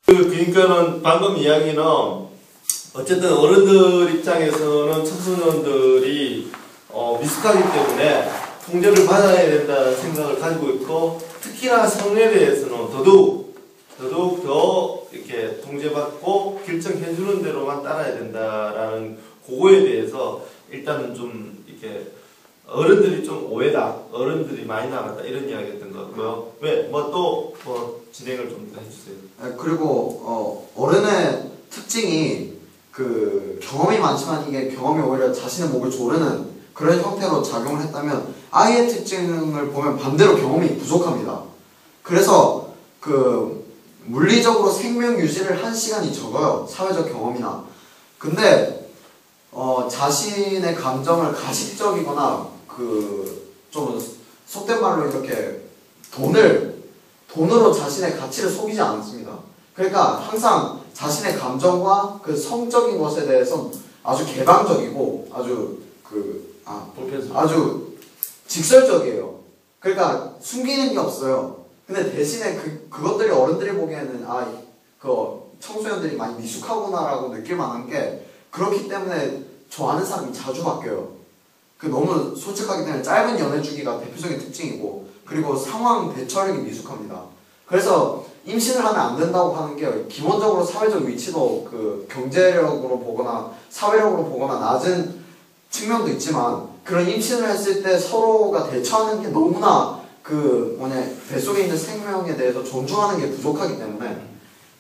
그러니까는 방금 이야기는 어쨌든 어른들 입장에서는 청소년들이 미숙하기 때문에 통제를 받아야 된다는 생각을 가지고 있고, 특히나 성에 대해서는 더더욱 더 이렇게 통제받고 결정해주는 대로만 따라야 된다라는 그거에 대해서 일단은 좀 이렇게 어른들이 좀 오해다, 어른들이 많이 나갔다 이런 이야기였던 것 같고요. 왜? 또 진행을 좀 더 해주세요. 그리고 어른의 특징이 그 경험이 많지만 이게 경험이 오히려 자신의 목을 조르는 그런 형태로 작용을 했다면, 아이의 특징을 보면 반대로 경험이 부족합니다. 그래서 그 물리적으로 생명 유지를 한 시간이 적어요, 사회적 경험이나. 근데 자신의 감정을 가식적이거나 좀 속된 말로 이렇게 돈으로 자신의 가치를 속이지 않습니다. 그러니까 항상 자신의 감정과 그 성적인 것에 대해서 아주 개방적이고 아주 직설적이에요. 그러니까 숨기는 게 없어요. 근데 대신에 그것들이 어른들이 보기에는 청소년들이 많이 미숙하구나라고 느낄 만한 게, 그렇기 때문에 좋아하는 사람이 자주 바뀌어요. 너무 솔직하기 때문에 짧은 연애 주기가 대표적인 특징이고, 그리고 상황 대처력이 미숙합니다. 그래서 임신을 하면 안 된다고 하는 게 기본적으로 사회적 위치도 경제력으로 보거나 사회력으로 보거나 낮은 측면도 있지만, 그런 임신을 했을 때 서로가 대처하는 게 너무나 뱃속에 있는 생명에 대해서 존중하는 게 부족하기 때문에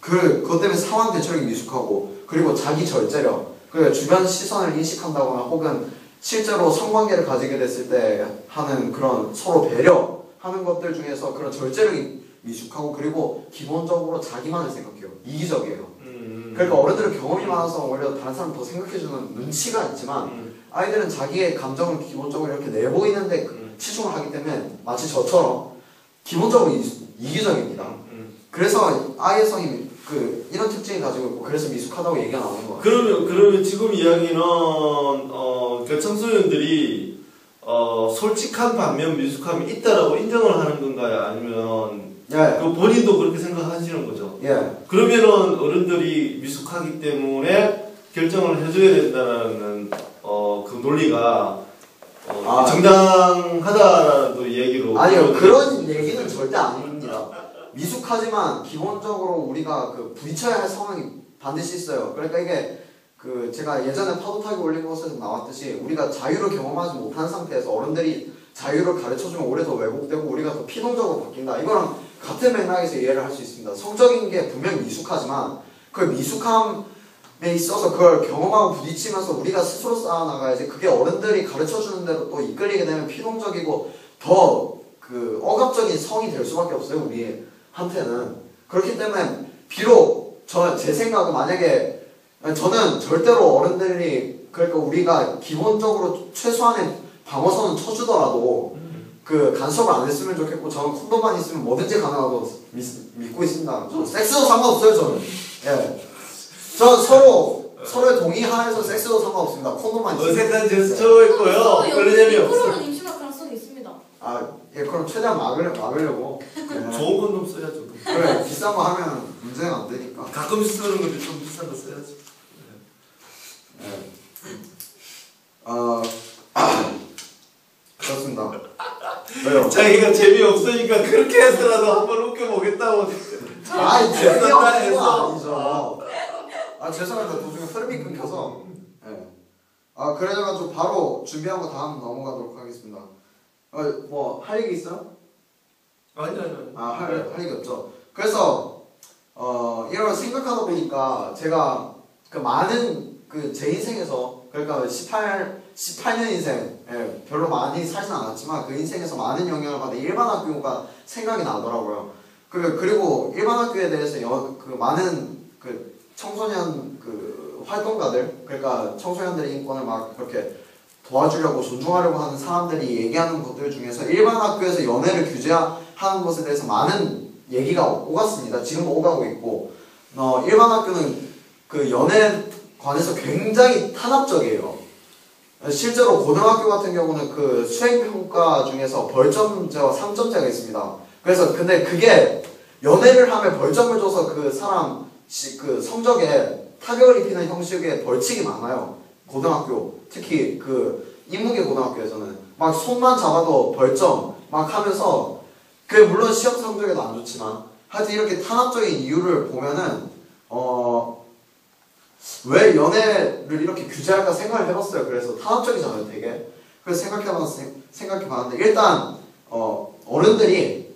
그것 때문에 상황 대처력이 미숙하고, 그리고 자기 절제력, 그러니까 주변 시선을 인식한다거나 혹은 실제로 성관계를 가지게 됐을 때 하는 그런 서로 배려하는 것들 중에서 그런 절제력이 미숙하고, 그리고 기본적으로 자기만을 생각해요. 이기적이에요. 그러니까 어른들은 경험이 많아서 오히려 다른 사람 더 생각해주는 눈치가 있지만, 아이들은 자기의 감정을 기본적으로 이렇게 내보이는데 치중을 하기 때문에 마치 저처럼 기본적으로 이기적입니다. 그래서 아이의 성이 이런 특징을 가지고 있고, 그래서 미숙하다고 얘기가 나오는 것 같아요. 그러면 지금 이야기는 청소년들이 솔직한 반면 미숙함이 있다라고 인정을 하는 건가요? 아니면 본인도 그렇게 생각하시는 거죠? 그러면은 어른들이 미숙하기 때문에 결정을 해줘야 된다는 그 논리가 정당하다라는 또 얘기로. 아니요, 그런 얘기는 절대 아닙니다. 미숙하지만 기본적으로 우리가 부딪혀야 할 상황이 반드시 있어요. 그러니까 이게 제가 예전에 파도 타기 올린 것에서 나왔듯이, 우리가 자유를 경험하지 못한 상태에서 어른들이 자유를 가르쳐주면 오히려 더 왜곡되고 우리가 더 피동적으로 바뀐다, 이거랑 같은 맥락에서 이해를 할 수 있습니다. 성적인 게 분명히 미숙하지만 그 미숙함에 있어서 그걸 경험하고 부딪히면서 우리가 스스로 쌓아나가야지, 그게 어른들이 가르쳐주는 대로 또 이끌리게 되면 피동적이고 더 억압적인 성이 될 수밖에 없어요, 우리한테는. 그렇기 때문에 비록 제 생각은, 만약에 저는 절대로 어른들이, 그러니까 우리가 기본적으로 최소한의 방어선은 쳐주더라도 간섭을 안 했으면 좋겠고, 저는 콘돔만 있으면 뭐든지 가능하다고 믿고 있습니다. 저는 섹스도 상관없어요, 저는. 저는 서로의 동의하에서 섹스도 상관없습니다. 콘돔만 있으면. 어색한 제스처였고요. 그런 점이 없어요. 100%는 임신할 가능성이 있습니다. 그럼 최대한 막으려고. 좋은 콘돔 써야죠. 그래, 비싼 거 하면 문제가 안 되니까. 가끔씩 쓰는 건데 좀 비싼 거 써야지. 그렇습니다. 왜요? 자기가 재미없으니까 그렇게 해서라도 한번 웃겨보겠다고. 재미없는 건 아니죠. 죄송합니다. 도중에 흐름이 끊겨서. 그래가지고 바로 준비한 거 다음 넘어가도록 하겠습니다. 할 얘기 있어요? 아니. 할 얘기 없죠. 그래서 이런 생각하다 보니까 제가 많은 제 인생에서, 그러니까 18년 인생, 별로 많이 살진 않았지만 그 인생에서 많은 영향을 받은 일반학교가 생각이 나더라고요. 그리고 일반학교에 대해서 많은 청소년 활동가들, 그러니까 청소년들의 인권을 막 그렇게 도와주려고 존중하려고 하는 사람들이 얘기하는 것들 중에서 일반학교에서 연애를 규제하는 것에 대해서 많은 얘기가 오갔습니다. 지금도 오가고 있고, 일반학교는 연애에 관해서 굉장히 탄압적이에요. 실제로 고등학교 같은 경우는 수행평가 중에서 벌점제와 상점제가 있습니다. 근데 그게 연애를 하면 벌점을 줘서 그 사람 그 성적에 타격을 입히는 형식의 벌칙이 많아요. 고등학교 특히 그 인문계 고등학교에서는 막 손만 잡아도 벌점 막 하면서 그게 물론 시험 성적에도 안 좋지만 하여튼 이렇게 탄압적인 이유를 보면은 왜 연애를 이렇게 규제할까 생각을 해봤어요. 그래서 탄압적이잖아요, 되게. 그래서 생각해봤는데 일단 어른들이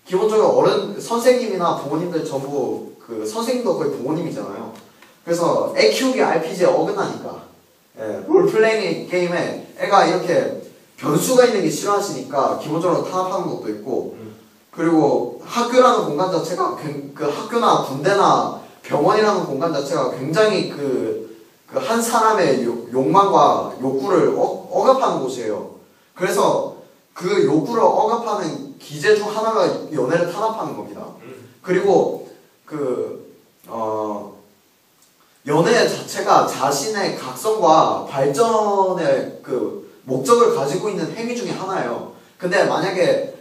기본적으로 선생님이나 부모님들 전부 그 선생님도 거의 부모님이잖아요. 그래서 애 키우기 RPG에 어긋나니까 롤플레잉 게임에 애가 이렇게 변수가 있는 게 싫어하시니까 기본적으로 탄압하는 것도 있고 그리고 학교라는 공간 자체가 그 학교나 군대나 병원이라는 공간 자체가 굉장히 그 한 사람의 욕망과 욕구를 억압하는 곳이에요. 그래서 그 욕구를 억압하는 기제 중 하나가 연애를 탄압하는 겁니다. 그리고 연애 자체가 자신의 각성과 발전의 그 목적을 가지고 있는 행위 중에 하나예요. 근데 만약에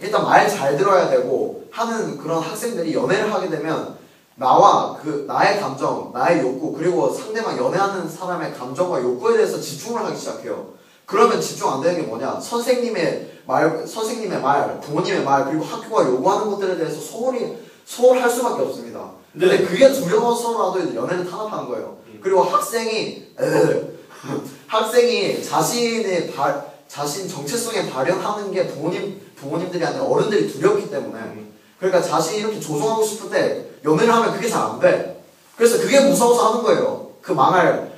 일단 말 잘 들어야 되고 하는 그런 학생들이 연애를 하게 되면 나의 감정, 나의 욕구, 그리고 상대방 연애하는 사람의 감정과 욕구에 대해서 집중을 하기 시작해요. 그러면 집중 안 되는 게 뭐냐? 선생님의 말, 부모님의 말, 그리고 학교가 요구하는 것들에 대해서 소홀할 수밖에 없습니다. 근데 그게 두려워서라도 연애를 탄압하는 거예요. 그리고 학생이 자신 정체성에 발현하는 게 부모님들이 아니라 어른들이 두렵기 때문에 그러니까 자신이 이렇게 조종하고 싶을 때 연애를 하면 그게 잘 안 돼. 그래서 그게 무서워서 하는 거예요. 그 망할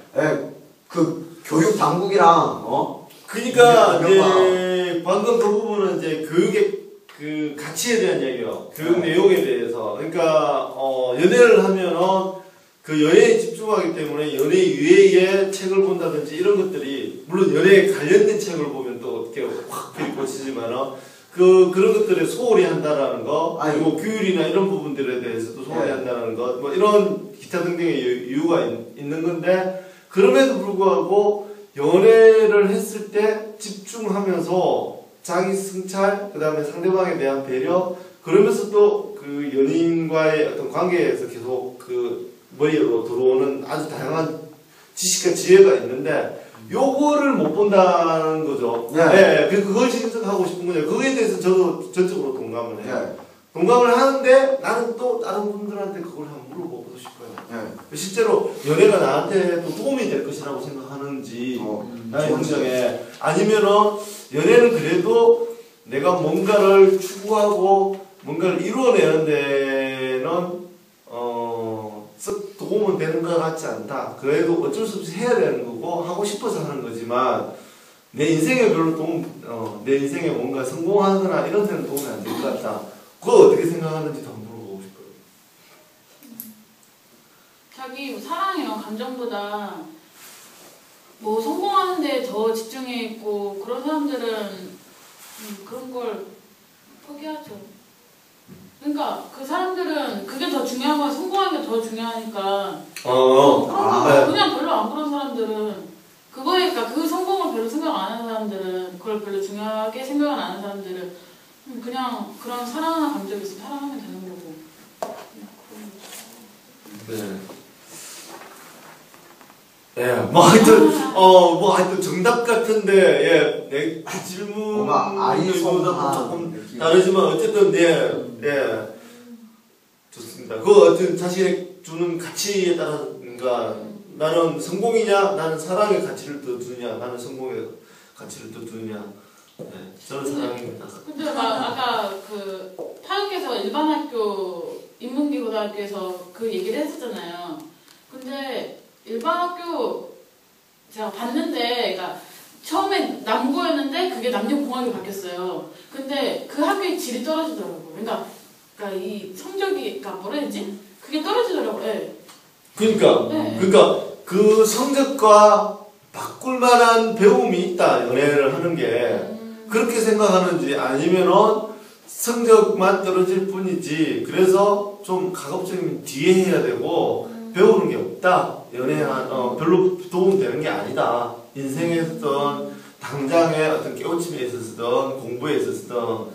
그 교육 당국이랑 그러니까 이제 방금 그 부분은 이제 교육의 가치에 대한 얘기예요. 교육 내용에 대해서. 그러니까 연애를 하면은 그 연애에 집중하기 때문에 연애 이외의 책을 본다든지 이런 것들이 물론 연애에 관련된 책을 보면 또 어떻게 확 비꼬치지만은 그런 것들에 소홀히 한다라는 거, 그리고 규율이나 이런 부분들에 대해서도 소홀히 한다는 것, 뭐 이런 기타 등등의 이유가 있는 건데, 그럼에도 불구하고 연애를 했을 때 집중하면서 자기 성찰, 그 다음에 상대방에 대한 배려, 그러면서 또 그 연인과의 어떤 관계에서 계속 그 머리로 들어오는 아주 다양한 지식과 지혜가 있는데, 요거를 못 본다는 거죠. 네. 그걸 지적하고 싶은 거예요. 그거에 대해서 저도 전적으로 동감을 해요. 동감을 하는데 나는 또 다른 분들한테 그걸 한번 물어보고 싶어요. 실제로 연애가 나한테 또 도움이 될 것이라고 생각하는지, 나의 성장에. 아니면은 연애는 그래도 내가 뭔가를 추구하고 뭔가를 이루어내는 데는 썩 도움은 되는 것 같지 않다. 그래도 어쩔 수 없이 해야 되는 거고 하고 싶어서 하는 거지만 내 인생에 별로 내 인생에 뭔가 성공하거나 이런 데는 도움이 안 될 것 같다. 그거 어떻게 생각하는지도 한번 물어보고 싶어요. 자기 사랑이나 감정보다 뭐 성공하는 데 더 집중해 있고 그런 사람들은 그런 걸 포기하죠. 그러니까 그 사람들은 그게 더 중요한 거야. 성공하는 게 더 중요하니까 그냥 별로 안 그런 사람들은 그거에 그러니까 그 성공을 별로 생각 안 하는 사람들은 그걸 별로 중요하게 생각 안 하는 사람들은 그냥 그런 사랑하는 감정이 있으면 사랑하면 되는 거고. 뭐 하여튼 정답 같은데 내 질문 뭔가 아리송한 조금 다르지만 어쨌든 좋습니다. 그 어떤 자신의 주는 가치에 따라서인가 나는 성공이냐 나는 사랑의 가치를 더 두느냐 나는 성공의 가치를 더 두느냐. 저는 사랑입니다. 근데 아까 그 파육에서 일반 학교 인문계 고등학교에서 그 얘기를 했었잖아요. 근데 일반 학교 제가 봤는데, 그러니까 처음에 남고였는데 그게 남녀공학이 바뀌었어요. 근데 그 학교의 질이 떨어지더라고요. 그러니까 이 성적이, 그러니까 뭐라 해야지? 그게 떨어지더라고요. 그러니까 그 성적과 바꿀 만한 배움이 있다. 연애를 하는 게 그렇게 생각하는지 아니면은 성적만 떨어질 뿐이지. 그래서 좀 가급적이면 뒤에 해야 되고. 배우는 게 없다. 별로 도움되는 게 아니다. 인생에 있었던 당장의 어떤 깨우침에 있었던 공부에 있었던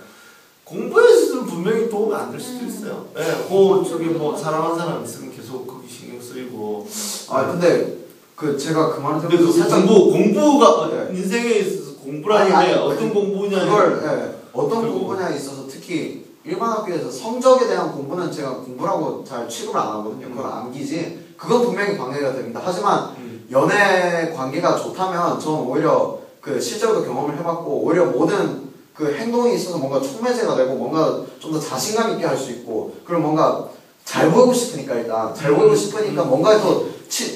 공부에 있어서는 분명히 도움이 안 될 수도 있어요. 예, 그 저기 뭐 사랑하는 사람 있으면 계속 거기 신경 쓰이고. 아 근데 그 제가 그 말을 근데 듣고 그 공부가 인생에 있어서 공부라는 게 아니, 어떤 공부냐 그걸 어떤 그리고- 공부냐에 있어서 특히 일반 학교에서 성적에 대한 공부는 제가 공부라고 잘 취급을 안 하거든요. 그건 암기지. 그건 분명히 방해가 됩니다. 하지만 연애 관계가 좋다면 저는 오히려 그 실제로도 경험을 해봤고 오히려 모든 그 행동에 있어서 뭔가 촉매제가 되고 뭔가 좀 더 자신감 있게 할 수 있고 그리고 뭔가 잘 보이고 싶으니까 일단 잘 보이고 싶으니까 뭔가에 더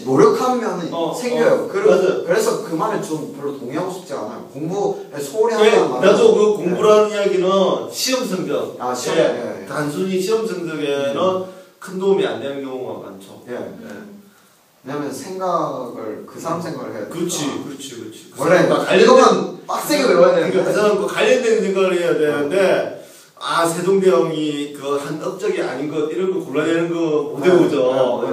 노력하는 면이 생겨요. 그래서 그 말에 좀 별로 동의하고 싶지 않아요. 공부에 소홀히 한다는 말은 나도 그 공부라는 이야기는 시험 성적 시험 단순히 시험 성적에는 큰 도움이 안 되는 경우가 많죠. 왜냐면 생각을 그 사람 생각을 해야 돼. 그렇지. 원래 이거만 빡세게 외워야 되는 그 사람과 관련된 생각을 해야 되는데 세종대왕이 그 한 업적이 아닌 것 이런 거 골라내는 거 못 외우죠.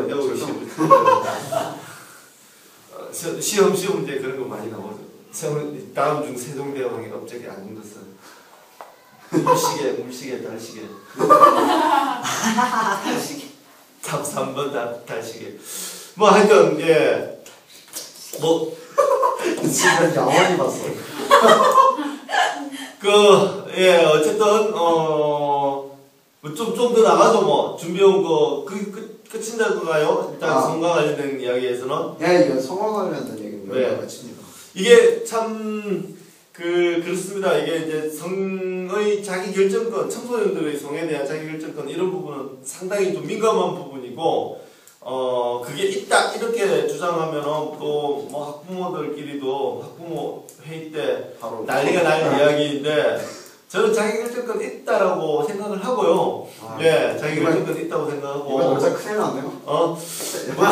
시험 문제 그런 거 많이 나오죠. 다음 중 세종대왕의 업적이 아닌 것은 물시계 달시계 3번 달시계 뭐 하여튼 지금 영원히 봤어. 어쨌든 좀 더 나가서 뭐 준비해온 거 끝인가요? 일단 성과 관련된 이야기에서는 이게 성과 관련된 얘기입니다. 네. 끝입니다. 이게 참 그렇습니다. 이게 이제 성의 자기결정권, 청소년들의 성에 대한 자기결정권 이런 부분은 상당히 좀 민감한 부분이고 그게 있다 이렇게 주장하면은 또 뭐 학부모들끼리도 학부모 회의 때 바로 난리가 날 이야기인데 저는 자기결정권 있다라고 생각을 하고요. 자기결정권 있다고 생각하고. 이거 진짜 큰일 났네요. 뭐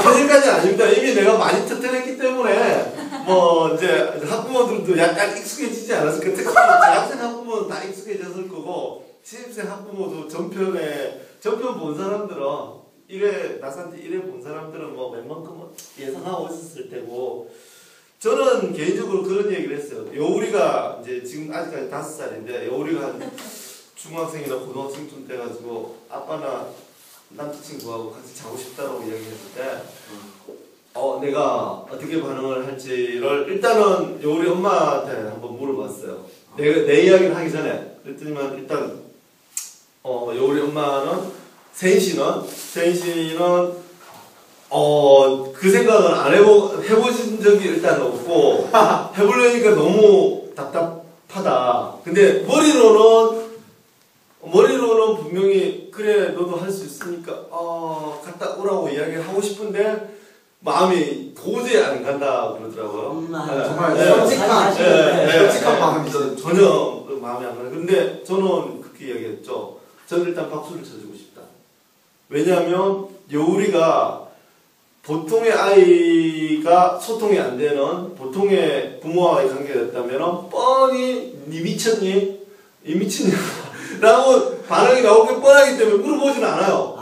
큰일까지 아닙니다. 이미 내가 많이 터뜨렸기 때문에 뭐 이제 학부모들도 약간 익숙해지지 않았을까. 특히 대학생 학부모는 다 익숙해졌을 거고 신입생 학부모도 전편 본 사람들은 나한테 이래 본 사람들은 뭐 웬만큼 예상하고 있었을 테고 저는 개인적으로 그런 얘기를 했어요. 여우리가 이제 지금 아직까지 5살인데 여우리가 한 중학생이나 고등학생쯤 돼가지고 아빠나 남자친구하고 같이 자고 싶다라고 이야기했을 때 내가 어떻게 반응을 할지를 일단은 여우리 엄마한테 한번 물어봤어요. 내 이야기를 하기 전에 그랬더니만 일단 여우리 엄마는 세인 씨는 그 생각은 해보신 적이 일단 없고 해보려니까 너무 답답하다. 근데 머리로는 분명히 그래 너도 할 수 있으니까 갔다 오라고 이야기를 하고 싶은데 마음이 도저히 안 간다 그러더라고요. 정말 솔직한 마음이죠. 전혀 마음이 안 가요. 근데 저는 그렇게 이야기했죠. 저는 일단 박수를 쳐주고 싶다. 왜냐하면 여우리가 보통의 아이가 소통이 안 되는 보통의 부모와의 관계였다면 뻔히 니 미쳤니? 이 미친냐? 라고 반응이 나올 게 뻔하기 때문에 물어보진 않아요.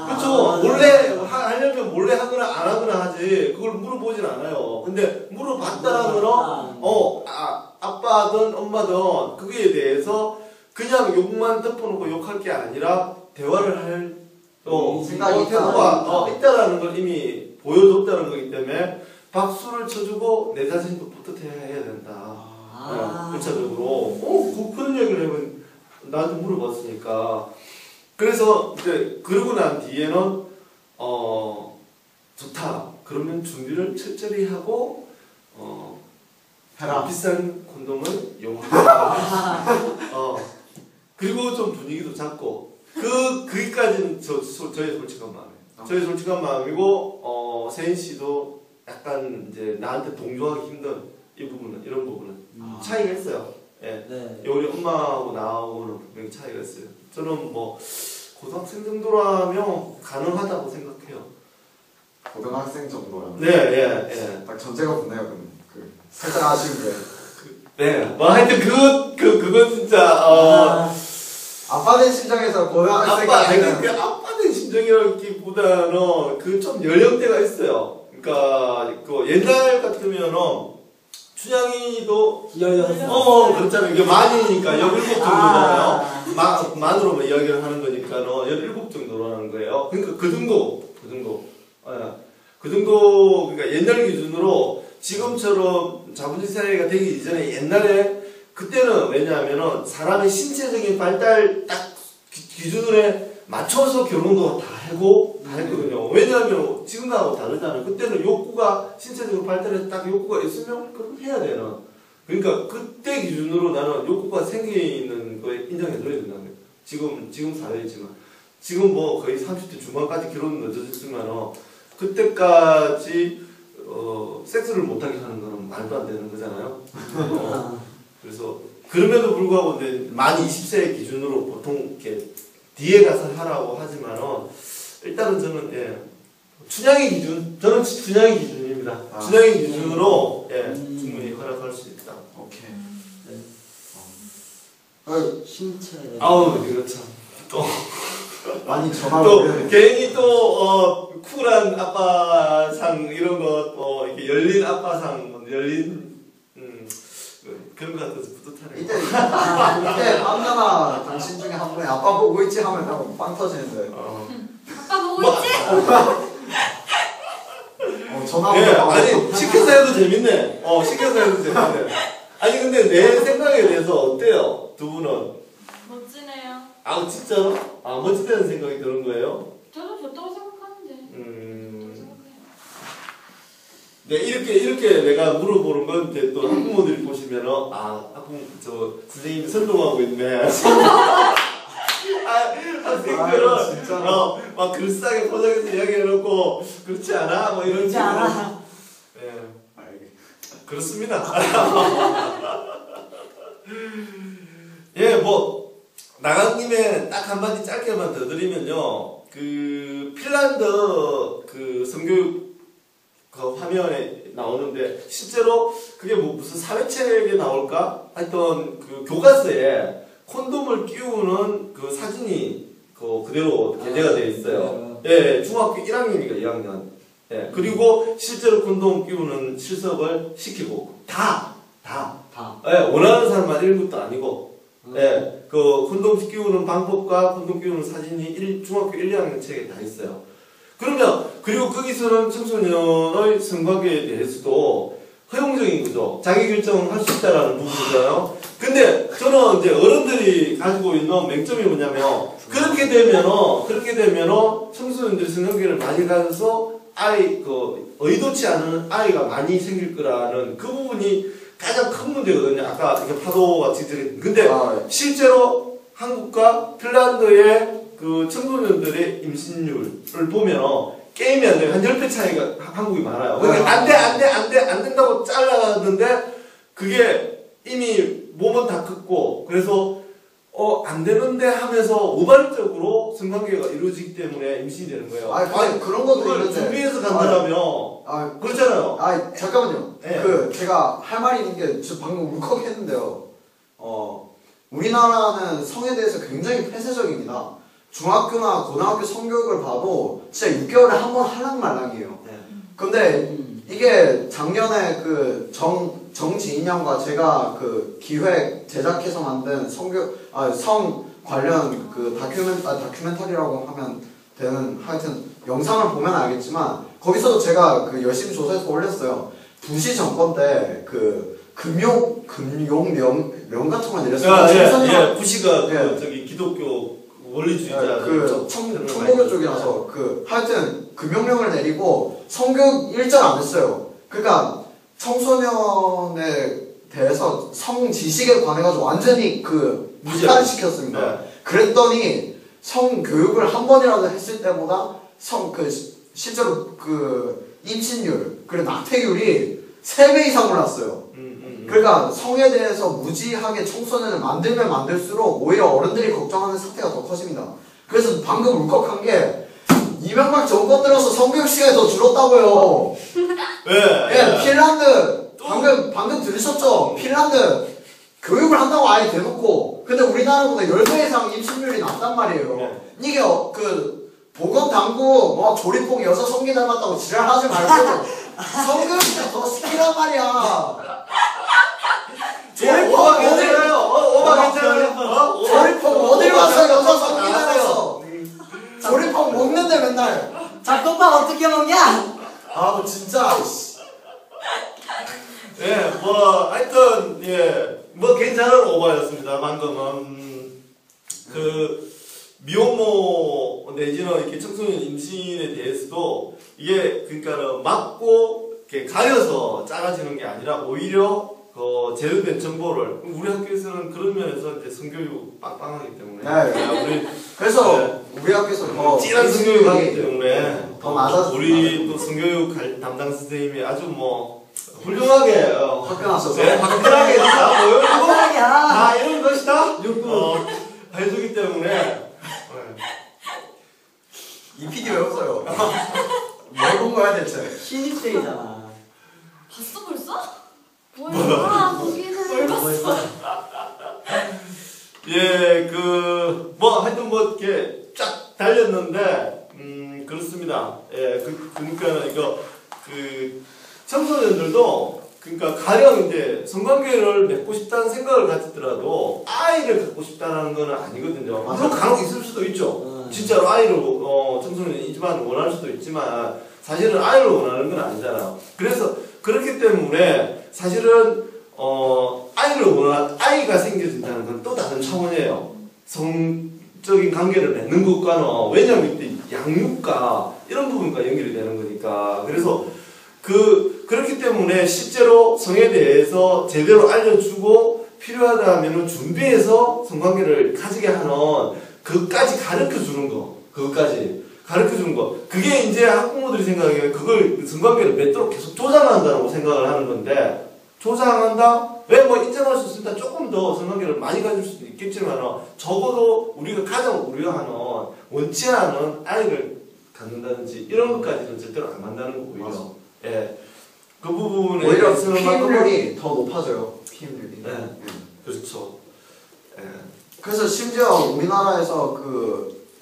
그렇죠. 몰래 하려면 몰래 하거나 안 하거나 하지 그걸 물어보진 않아요. 근데 물어봤다는 아빠든 엄마든 그거에 대해서 그냥 욕만 덮어놓고 욕할 게 아니라 대화를 할 생각이 있다라는 걸 이미 보여줬다는 거기 때문에 박수를 쳐주고 내 자신도 뿌듯해야 된다. 구체적으로 그런 얘기를 해본 나한테 물어봤으니까 그래서 이제 그러고 난 뒤에는 좋다. 그러면 준비를 철저히 하고 비싼 콘돔을 이용하라. 그리고 좀 분위기도 잡고 거기까지는 저의 솔직한 마음이에요. 저의 솔직한 마음이고 세인 씨도 약간 이제 나한테 동조하기 힘든 이런 부분은 차이가 있어요. 우리 엄마하고 나하고는 분명히 차이가 있어요. 저는 뭐 고등학생 정도라면 가능하다고 생각해요. 고등학생 정도라면. 딱 전제가 붙네요. 살짝 아쉬운데. 뭐 하여튼 그건 진짜 아빠 된 심정에서 고등학생 아빠 된 심정이라기보다는 그 좀 연령대가 있어요. 그러니까 옛날 같으면은 춘향이도 16살. 그렇잖아요. 이게 만이니까 17 정도잖아요. 만으로만 이야기를 하는 거니까는 17 정도로 하는 거예요. 그러니까 그 정도. 그 정도, 그러니까 옛날 기준으로 지금처럼 자본주의 사회가 되기 이전에 옛날에 그때는 왜냐하면은 사람의 신체적인 발달 딱 기준에 맞춰서 결혼도 다 하고 다 했거든요. 왜냐하면 지금하고 다르잖아요. 그때는 욕구가 신체적으로 발달해서 딱 욕구가 있으면 그럼 해야 되는. 그러니까 그때 기준으로 나는 욕구가 생기는 거에 인정해줘야 된다는 거예요. 지금 사회이지만 지금 뭐 거의 30대 중반까지 결혼은 늦어졌지만 그때까지 섹스를 못하게 하는 거는 말도 안 되는 거잖아요. 그래서 그럼에도 불구하고 이제 만 20세 기준으로 보통 이렇게 뒤에 가서 하라고 하지만은 일단은 저는 춘향의 기준, 저는 춘향의 기준입니다. 춘향의 기준으로 충분히 허락할 수 있다. 오케이. 신체. 아우 그렇죠. 또 많이 전화를 또 괜히 또 쿨한 아빠상 이런 거 이렇게 열린 아빠상 열린 그런 거 같아서 뿌듯하네요. 이때 남자나 당신 중에 한 분이 아빠 보고 있지 하면 그냥 빵 터지는데. 아빠 보고 있지? 전화 아니 시켜서 해도 재밌네. 시켜서 해도 재밌네. 아니 근데 내 생각에 대해서 어때요? 두 분은? 멋지네요. 아 진짜로? 멋지다는 생각이 드는 거예요? 저도 좋다고 생각하는데. 네, 이렇게 내가 물어보는 건 이제 또 학부모들이 보시면은 저 선생님이 선동하고 있네. 학생들은 진짜. 막 글싸게 포장해서 이야기해놓고 그렇지 않아? 뭐 이런 그렇지 않아. 네, 그렇습니다. 예, 뭐 나강님의 딱 한마디 짧게만 더 드리면요, 그 핀란드 그 성교육 그 화면에 나오는데 실제로 그게 뭐 무슨 사회책에 나올까? 하여튼 그 교과서에 콘돔을 끼우는 그 사진이 그대로 게재가 되어 있어요. 예, 중학교 1학년이니까 2학년. 예, 그리고 실제로 콘돔 끼우는 실습을 시키고 다. 예, 원하는 사람만 읽는 것도 아니고. 예, 그 콘돔 끼우는 방법과 콘돔 끼우는 사진이 중학교 1, 2학년 책에 다 있어요. 그리고 거기서는 청소년의 성관계에 대해서도 허용적인 거죠. 자기 결정할 수 있다라는 부분이잖아요. 근데 저는 이제 어른들이 가지고 있는 맹점이 뭐냐면 그렇게 되면은 청소년들이 성관계를 많이 가져서 의도치 않은 아이가 많이 생길 거라는 그 부분이 가장 큰 문제거든요. 아까 이렇게 파도가 지적했. 근데 실제로 한국과 핀란드의 그 청소년들의 임신율을 보면 게임이 안 돼요. 한 10배 차이가 한국이 많아요. 그러니까 안 된다고 잘라갔는데 그게 이미 몸은 다 컸고 그래서 안 되는데 하면서 우발적으로 성관계가 이루어지기 때문에 임신이 되는 거예요. 아니 그런 것도 그걸 있는데. 준비해서 간다면 그렇잖아요. 잠깐만요. 네. 제가 할 말이 있는 게 저 방금 울컥했는데요. 우리나라는 성에 대해서 굉장히 폐쇄적입니다. 중학교나 고등학교 성교육을 봐도 진짜 6개월에 한 번 하랑 말랑이에요. 네. 근데 이게 작년에 그 정지인 양과 제가 그 기획 제작해서 만든 성 관련 그 다큐멘터리라고 하면 되는 하여튼 영상을 보면 알겠지만 거기서도 제가 그 열심히 조사해서 올렸어요. 부시 정권 때 그 금용령 같은 걸 내렸어요. 부시가 저기 기독교 원리주의자 청교교 쪽이라서 하여튼 금용령을 내리고 성교육 일절 안 했어요. 그러니까 청소년에 대해서 성 지식에 관해가지고 완전히 무탄시켰습니다. 그랬더니 성교육을 한 번이라도 했을 때보다 실제로 임신율 그리고 낙태율이 3배 이상 올랐어요. 그러니까 성에 대해서 무지하게 청소년을 만들면 만들수록 오히려 어른들이 걱정하는 사태가 더 커집니다. 그래서 방금 울컥한 게 이명박 정권 들어서 성교육 시간이 더 줄었다고요. 예, 핀란드 방금 들으셨죠? 핀란드 교육을 한다고 아예 대놓고 근데 우리나라보다 10배 이상 임신율이 낮단 말이에요. 이게 보건당국 조리폭 여자 성기 닮았다고 지랄하지 말고 성교육이 더 시키란 말이야. 오바 괜찮아요. 오바 괜찮아요. 조리퐁 어딜 와서 여자 성기나요? 조리퐁 먹는데 맨날. 잡곡밥 어떻게 먹냐? 아 진짜. 예, 뭐 하여튼 뭐 괜찮은 오바였습니다. 방금은 그 미혼모 내지는 이렇게 청소년 임신에 대해서도 이게 그러니까는 막고 이렇게 가려서 작아지는 게 아니라 오히려 그 제대로된 정보를 우리 학교에서는 그런 면에서 이제 성교육 빵빵하기 때문에 네. 우리 그래서 우리 학교에서 더 찐한 성교육 하기 때문에 더 맞아. 우리 또 성교육 담당 선생님이 아주 뭐 훌륭하게 화끈하셔서. 네, 화끈하게 다 보여주고 깜짝이야. 다 이런 것이다 해주기 때문에 이 PD 왜 웃어요? 뭘 본 거야 대체? 신입생이잖아. 봤어 벌써? 뭐야? 거기는 뭘 봤어? 예, 뭐 하여튼 뭐 이렇게 쫙 달렸는데 그렇습니다. 예, 그러니까 이거 청소년들도 그러니까 가령 이제 성관계를 맺고 싶다는 생각을 가지더라도 아이를 갖고 싶다는 건 아니거든요. 물론 간혹 있을 수도 있죠. 진짜로 아이를 청소년이지만 원할 수도 있지만 사실은 아이를 원하는 건 아니잖아요. 그래서 그렇기 때문에 사실은 아이가 생겨진다는 건 또 다른 차원이에요. 성적인 관계를 맺는 것과는 왜냐면 이때 양육과 이런 부분과 연결이 되는 거니까. 그래서 그렇기 때문에 실제로 성에 대해서 제대로 알려주고 필요하다면 준비해서 성관계를 가지게 하는 그것까지 가르쳐 주는 거. 그것까지 가르쳐 주는 거. 그게 이제 학부모들이 생각하기에 그걸 성관계를 맺도록 계속 조장한다고 생각을 하는 건데 조장한다? 왜 뭐 인정할 수 있습니다. 조금 더 성관계를 많이 가질 수도 있겠지만 적어도 우리가 가장 우려하는 원치 않은 아이를 갖는다든지 이런 것까지는 절대로 안 만나는 거고요. 맞아. 예. 그 부분에 오히려 있어서는 피임률이 더 높아져요. 피임률이. 네. 그렇죠. 예. 그래서 심지어 우리나라에서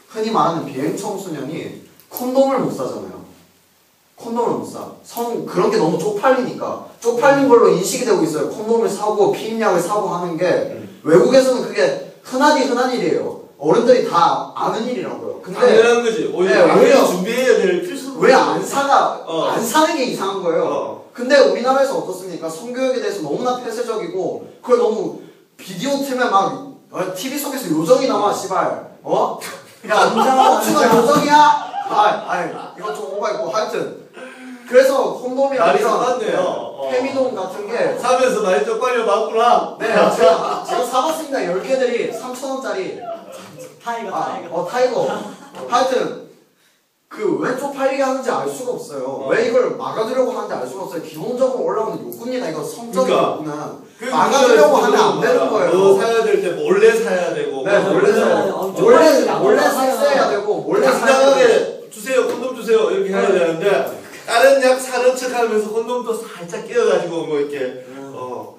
흔히 말하는 비행 청소년이 콘돔을 못 사잖아요. 콘돔을 못 사. 그런 게 너무 쪽팔리니까. 쪽팔린 걸로 인식이 되고 있어요. 콘돔을 사고 피임약을 사고 하는 게 외국에서는 그게 흔한 일이에요. 어른들이 다 아는 일이라고요. 근데 당연한 거지. 오히려 네, 오히려 준비해야 될 필수. 왜 안 사는 게 이상한 거예요. 근데 우리나라에서 어떻습니까? 성교육에 대해서 너무나 폐쇄적이고 그걸 너무 비디오 틀면 막 TV 속에서 요정이 나와 씨발. 야 옥수가 요정이야? 이거 좀 오바있고 하여튼 그래서 콘돔이랑 말이 이런 맞네요. 페미돔 같은 게 사면서 많이 쪽팔려 봤구나. 네, 제가 사봤습니다. 10개들이 3,000원짜리. 타이거. 하여튼 왜 쪽팔리게 하는지 알 수가 없어요. 왜 이걸 막아주려고 하는지 알 수가 없어요. 기본적으로 올라오는 욕구입니다. 이거 성적인 욕구는 막아주려고 하면 안 되는 거예요. 너 사야 될 때 몰래 사야 되고. 네, 몰래 사야 되고. 몰래 삭제해야 되고 몰래 당당하게 주세요. 콘돔 주세요. 이렇게 해야 되는데 다른 약 사는 척하면서 콘돔도 살짝 끼워가지고 뭐 이렇게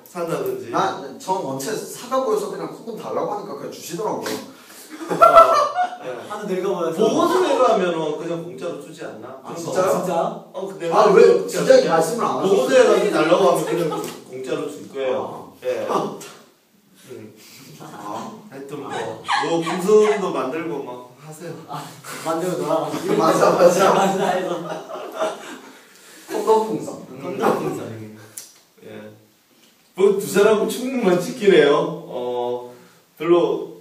산다든지. 전 원체 사갖고 해서 그냥 콘돔 달라고 하니까 그냥 주시더라고요. 하도 늙어버려서. 보건소에 가면은 그냥 공짜로 주지 않나? 진짜요? 진짜? 근데 왜 진짜 이 말씀을 안 하셨어요? 보건소에 가서 달라고 하면 그냥 공짜로 줄 거예요. 예. 하여튼 뭐 풍선도 만들고 막 하세요. 만들고 놀아가지고. 맞아. 해서. 콘돔 풍선. 예. 뭐 두 사람은 충분만 지키네요. 별로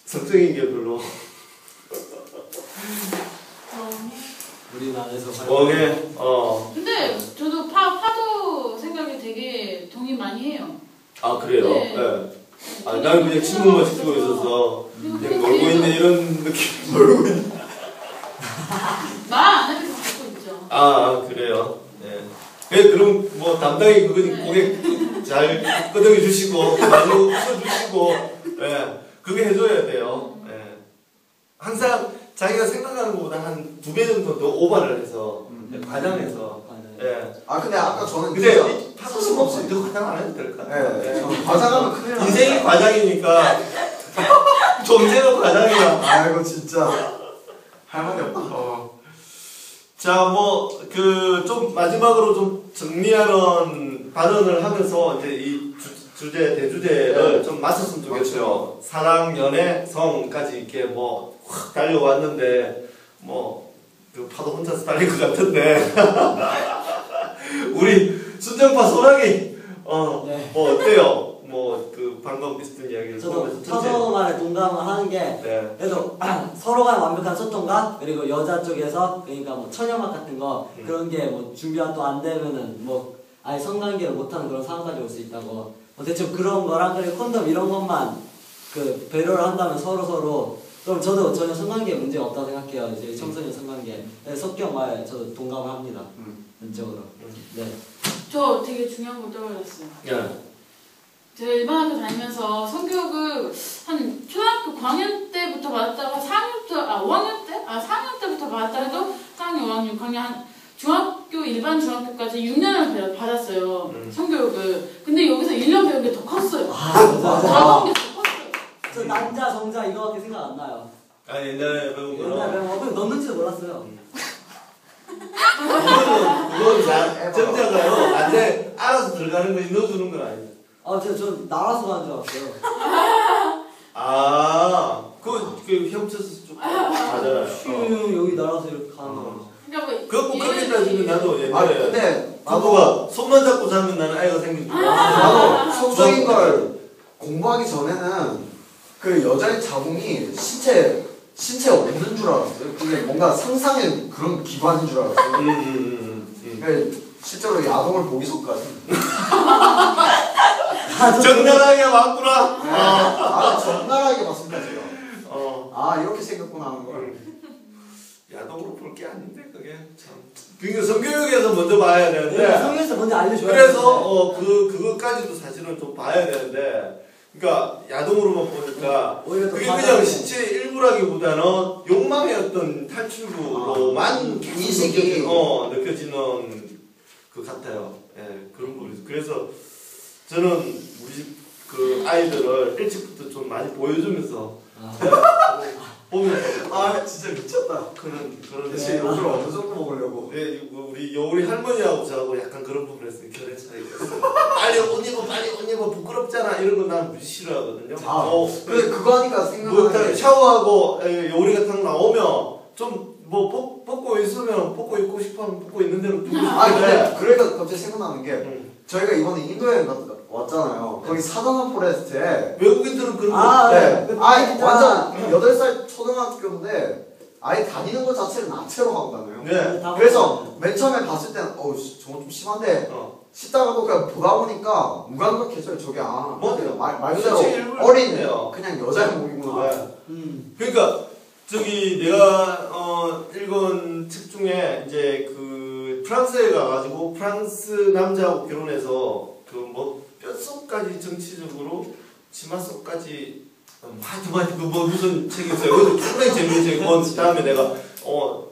성적인 게 별로. 우리나라에서. 멍해. 근데 저도 파도 생각이 되게 동의 많이 해요. 아 그래요. 네. 네. 난 그냥 친구만 지키고 있어서 그냥 놀고 있는 이런 느낌. 놀고 있는. 말 안 해도 듣고 있죠. 그래요. 네. 그럼 뭐 담당이 고개 잘 끄덕여 주시고 많이 웃어 주시고, 그게 해줘야 돼요. 항상 자기가 생각하는 것보다 한 2배 정도 더 오버를 해서 과장해서. 근데 아까 저는 근데 파도는 없이 너 과장 안 해도 될까? 과장하면 큰일 납니다. 인생이 과장이니까 존재가 과장이야. 아이고 진짜 할 말이 없다. 자, 좀 마지막으로 좀 정리하는 발언을 하면서 이제 이 주제 대주제를 좀 맞췄으면 좋겠어요. 사랑, 연애, 성까지 이렇게 뭐 확 달려왔는데 뭐 그 파도 혼자서 달릴 것 같은데 우리 순정파 소나기 네. 뭐 어때요? 뭐 그 방금 있었던 이야기를 저도 포함해서 서로 말에 동감을 하는 게 네. 그래도 서로 간 완벽한 소통과 그리고 여자 쪽에서 그러니까 뭐 처녀막 같은 거 그런 게 뭐 준비가 또 안 되면은 뭐 아예 성관계를 못하는 그런 상황까지 올 수 있다고 뭐 대충 그런 거랑 그리고 콘돔 이런 것만 그 배려를 한다면 서로 그럼 저도 전혀 성관계에 문제가 없다고 생각해요. 이제 청소년 성관계 석경 말에 저도 동감을 합니다. 전적으로. 네. 저 되게 중요한 걸 떠올렸어요. 네. 제가 일반 학교 다니면서 성교육을 한 초등학교 9학년 때부터 받았다가 5학년 때? 4학년 때부터 받았다 해도 4학년, 5학년, 6학년 한 중학교, 일반 중학교까지 6년을 받았어요. 성교육을. 근데 여기서 1년 배운 게 더 컸어요. 맞아. 다 배운 게 더 컸어요. 저 남자 정자 이거밖에 생각 안 나요. 아 옛날에 배운 옛날에 거는 배운 거 그냥 넣는지도 몰랐어요. 그건 정자가요. 안에 알아서 들어가는 거 넣어주는 건 아니에요. 저 나와서 가는 줄 알았어요. 그 훔쳐서 쭉 가잖아요. 여기 날아서 이렇게 가는 거. 그러니까 뭐 그거 그렇게 따지면 나도 옛날에 근데 부부가 손만 잡고 자면 나는 아이가 생긴 줄 알았어. 나도 성적인 걸 공부하기 전에는 그 여자의 자궁이 신체 없는 줄 알았어요. 그게 뭔가 상상의 그런 기관인 줄 알았어요. 그러니까 실제로 야동을 보기 전까지. 적나라하게 왔구나. 적나라하게 봤습니다 제가. 이렇게 생겼구나 하는 걸. 야동으로 볼 게 아닌데 그게 참. 그러니까 성교육에서 먼저 봐야 되는데. 성에서 먼저 알려줘야 그래서 그것까지도 사실은 좀 봐야 되는데. 그러니까 야동으로만 보니까 오히려 더 그게 그냥 신체 일부라기보다는 욕망의 어떤 탈출구로만 계속 인식이 느껴지는 것 같아요. 예, 그런 부분에서. 그래서 저는 우리 집 그 아이들을 일찍부터 좀 많이 보여주면서 보면서 진짜 미쳤다. 그런 대체 욕을 어느 정도 먹으려고. 우리 할머니하고 저하고 약간 그런 부분에서 결의 차이가 있어요. 빨리 옷 입어 부끄럽잖아 이런 거 난 무지 싫어하거든요. 근데 그거 하니까 생각나는 게 샤워하고 요리 같은 거 나오면 좀 뭐 벗고 있으면 벗고 입고 싶으면 벗고 있는 대로 두고 근데 그러니까 갑자기 생각나는 게 저희가 저희가 이번에 인도 여행 왔잖아요. 거기 사더나 포레스트에 외국인들은 그런 거 완전 8살 초등학교인데 아예 다니는 것 자체를 나체로 하고 다녀요. 네. 그래서 맨 처음에 봤을 때는 저거 좀 심한데 씻다가도 그냥 보다 보니까 무감각해져요. 저게 말 그대로 어린 그냥 여자의 몸이구나. 그러니까 저기 내가 읽은 책 중에 이제 그 프랑스에 가가지고 프랑스 남자하고 결혼해서 그 뭐 뼛속까지 정치적으로 치마 속까지 하여튼 뭐 무슨 책이 있어요. 그것도 상당히 재밌는 책이고 다음에 내가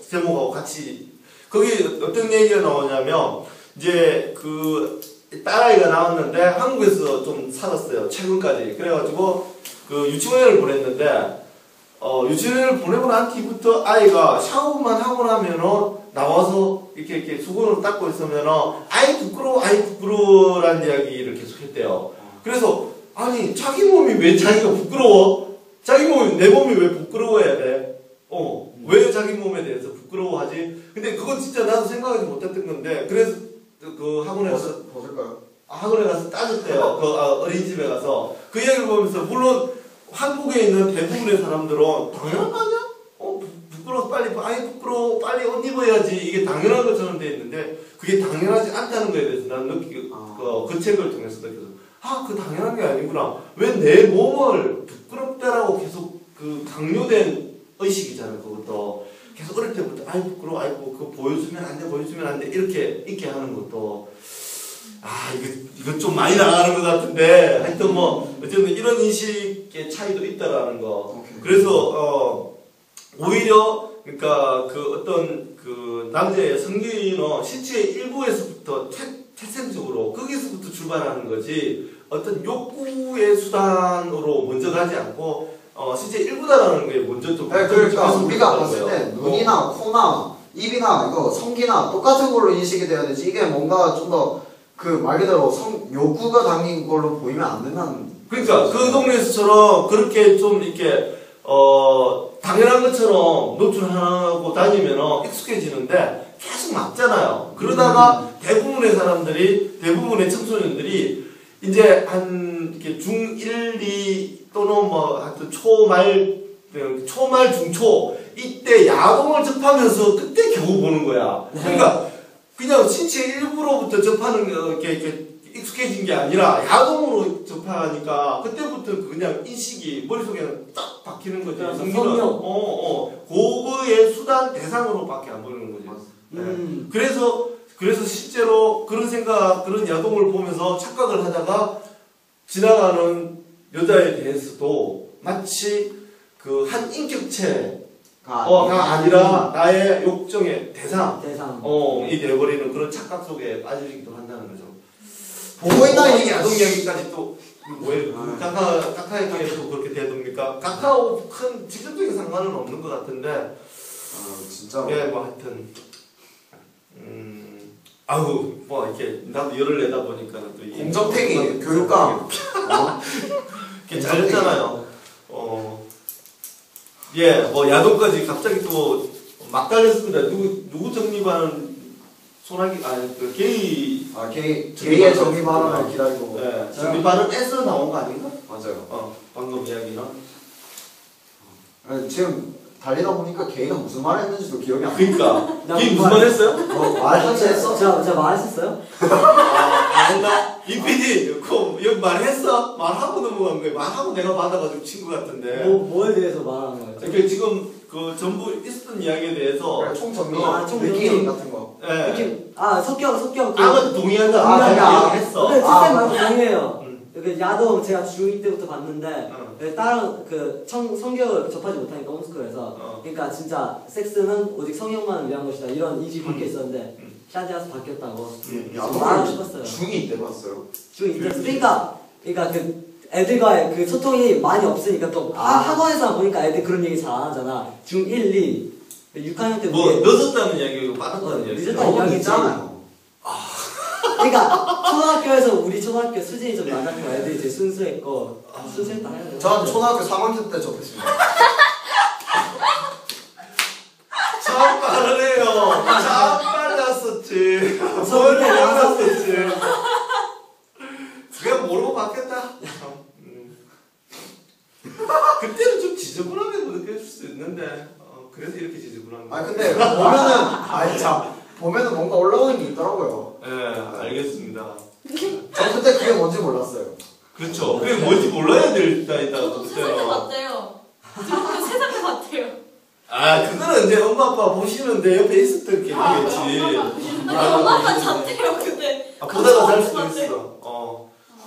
제목하고 같이 거기 어떤 얘기가 나오냐면 이제 그 딸아이가 나왔는데 한국에서 좀 살았어요. 최근까지. 그래가지고 그 유치원을 보냈는데 유치원을 보내고 난 뒤부터 아이가 샤워만 하고 나면은 나와서 이렇게 수건으로 닦고 있으면은 아이 부끄러워라는 이야기를 계속 했대요. 그래서 아니 자기 몸이 왜 자기가 부끄러워? 내 몸이 왜 부끄러워해야 돼? 왜 자기 몸에 대해서 부끄러워하지? 근데 그건 진짜 나도 생각하지 못했던 건데 그래서 그 학원에 가서 벗을까요? 학원에 가서 따졌대요. 그 어린이집에 가서 그 이야기를 보면서 물론 한국에 있는 대부분의 사람들은 당연한 거 아니야? 부끄러워 부끄러워 빨리 옷 입어야지 이게 당연한 것처럼 돼 있는데 그게 당연하지 않다는 거에 대해서 난 그 책을 통해서 느껴서 그 당연한 게 아니구나. 왜 내 몸을 부끄럽다라고 계속 그 강요된 의식이잖아요. 그것도 계속 어릴 때부터 부끄러워 그거 보여주면 안 돼 이렇게 있게 하는 것도 이거 좀 많이 나가는 것 같은데 하여튼 뭐 어쨌든 이런 인식의 차이도 있다라는 거. 그래서 오히려 그러니까 그 어떤 그 남자의 성기는 신체의 일부에서부터 태생적으로 거기서부터 출발하는 거지 어떤 욕구의 수단으로 먼저 가지 않고 신체 일부다라는 게 먼저 좀. 그러니까 우리가 봤을 때 눈이나 코나 입이나 이거 성기나 똑같은 걸로 인식이 돼야 되지 이게 뭔가 좀 더 그 말 그대로 요구가 담긴 걸로 보이면 안 된다는. 그러니까 그 동네에서처럼 그렇게 좀 이렇게 당연한 것처럼 노출하고 다니면 익숙해지는데 계속 맞잖아요. 그러다가 대부분의 사람들이 대부분의 청소년들이 이제 한 이렇게 중1, 2 또는 뭐 하여튼 초말 중초 이때 야동을 접하면서 그때 겨우 보는 거야. 그러니까 그냥 신체 일부로부터 접하는 이렇게 익숙해진 게 아니라 야동으로 접하니까 그때부터 그냥 인식이 머릿속에 딱 박히는 거지. 성경. 고거의 수단 대상으로밖에 안 보이는 거지. 네. 그래서 실제로 그런 생각, 그런 야동을 보면서 착각을 하다가 지나가는 여자에 대해서도 마치 그 한 인격체가 아니라 나의 욕정의 대상이 되어버리는 그런 착각 속에 빠지기도 한다는 거죠. 보고 있나 이 야동 이야기까지 또 뭐예요? 카카오에도 그렇게 되겁니까? 카카오 큰 직접적인 상관은 없는 것 같은데. 진짜. 예, 뭐 하여튼 아우 뭐 이렇게 나도 열을 내다 보니까는 또 공정택이 교육감. 이렇게 잘했잖아요. 예, 뭐 야동까지 갑자기 또 막 달렸습니다. 누구 정리반은 소나기 그 게이 게이의 정리 발언을 기다리고. 네, 정리반은 에서 나온 거 아닌가? 맞아요. 방금 이야기는. 지금 달리다 보니까 게이가 무슨 말 했는지도 기억이 안 나. 그러니까 게이 무슨 말 했어요? 말하지 했어? 제가 말했었어요? 아닌가? 이 PD 여기 말했어? 말하고 넘어간 거예요. 말하고 내가 받아가지고 친 것 같은데. 뭐에 대해서 말하는 거예요? 그러니까 지금 그 전부 있었던 이야기에 대해서 총 정리. 총정리 같은 거. 예. 성격 아무 동의한다. 그냥 했어. 근데 sistem 말고 동의해요. 음. 그 야동 제가 중2 때부터 봤는데 다른 그 성격을 접하지 못하니까 홈스쿨에서 그러니까 진짜 섹스는 오직 성형만을 위한 것이다 이런 인식이 박혀 있었는데 샤디아서 바뀌었다고 말하고 싶었어요. 중2 때 봤어요. 중2 때 그러니까 그 애들과의 그 소통이 많이 없으니까 또 학원에서 보니까 애들 그런 얘기 잘 안 하잖아. 중1, 2, 6학년 때 뭐 늦었다는 이야기고 빠졌다는 이야기. 늦었다는 너무 이야기지. 있잖아요. 그러니까 초등학교에서 우리 초등학교 수준이 좀 낮았고 애들이 되게 순수했고 순수했다 해야 되나? 전 초등학교 3학년 때 접했습니다. 참 빠르네요. 참 빨랐었지. 뭘 빨랐었지. 그냥 모르고 봤겠다. 그때는 좀 지저분하게 느껴질 수도 있는데 그래서 이렇게 지저분한 거. 근데 보면은 뭔가 올라오는 게 있더라고요. 예, 알겠습니다. 전 그때 그게 뭔지 몰랐어요. 그렇죠. 그게 뭔지 몰라야 된다니까. 저도 세상에 봤대요. 저도 세상에 봤대요. 그거는 이제 엄마 아빠 보시는데 옆에 있었던 게 있겠지. 엄마 아빠 잤대요 그때. 보다가 잘 수도 있어.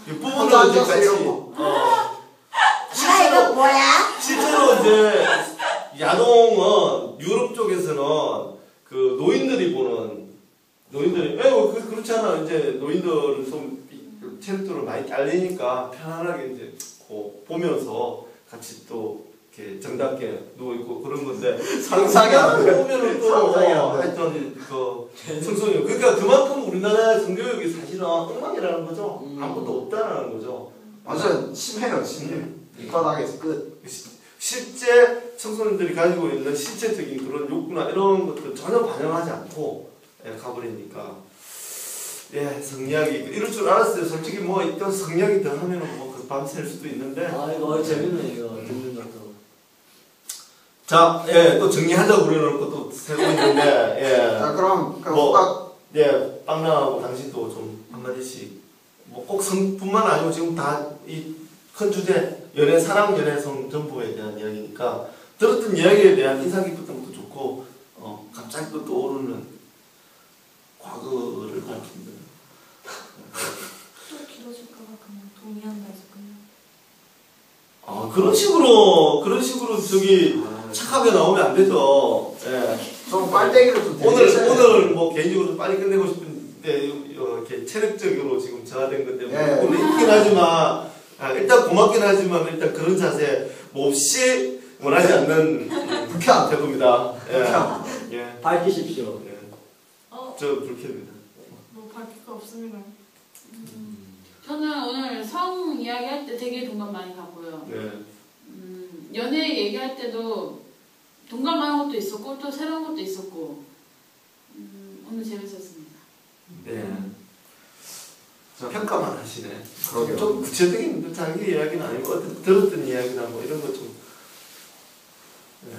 부모는 이제 같이. 이거 뭐야? 실제로 이제 야동은 유럽 쪽에서는 그 노인들이 그렇지 않아. 이제 노인들은 좀 체력들을 많이 딸리니까 편안하게 이제 보면서 같이 또 이렇게 정답게 누워 있고 그런 건데 상상이 안 돼. 보면은 또 하여튼 그 청소년 그러니까 그만큼 우리나라의 성교육이 사실은 엉망이라는 거죠. 아무것도 없다라는 거죠. 완전 심해요, 심해. 밑바닥에서 끝. 실제 청소년들이 가지고 있는 신체적인 그런 욕구나 이런 것들 전혀 반영하지 않고 가버리니까 성리학이 이럴 줄 알았어요. 솔직히 뭐 일단 성리학이 더 하면은 뭐 밤샐 수도 있는데. 이거 재밌네 이거 듣는 것도. 자, 또 정리하자고 그러는 것도 세고 있는데 자, 그럼 빵나하고 당신도 좀 한마디씩 뭐 꼭 성뿐만 아니고 지금 다 이 큰 주제 사랑, 연애, 성 전부에 대한 이야기니까 들었던 이야기에 대한 인상 깊었던 것도 좋고 갑자기 또 떠오르는 과거를 밝힌다. 또 길어질까봐 그냥 동의한다 해서 그냥. 그런 식으로 저기 착하게 나오면 안 되죠. 좀 빨대기를 좀 오늘 뭐 개인적으로 빨리 끝내고 싶은데 이렇게 체력적으로 지금 저하된 건데 오늘 있긴 하지만 일단 고맙긴 하지만 일단 그런 자세 몹시 원하지 않는 불쾌한 태도입니다. 밝히십시오. 저 불쾌합니다. 뭐 밝힐 거 없습니다. 저는 오늘 성 이야기 할 때 되게 동감 많이 가고요. 네. 연애 얘기할 때도 동감하는 것도 있었고 또 새로운 것도 있었고 오늘 재밌었습니다. 네. 평가만 하시네. 그러게요. 좀 구체적인 자기 이야기는 아니고 들었던 이야기나 뭐 이런 거 좀. 네.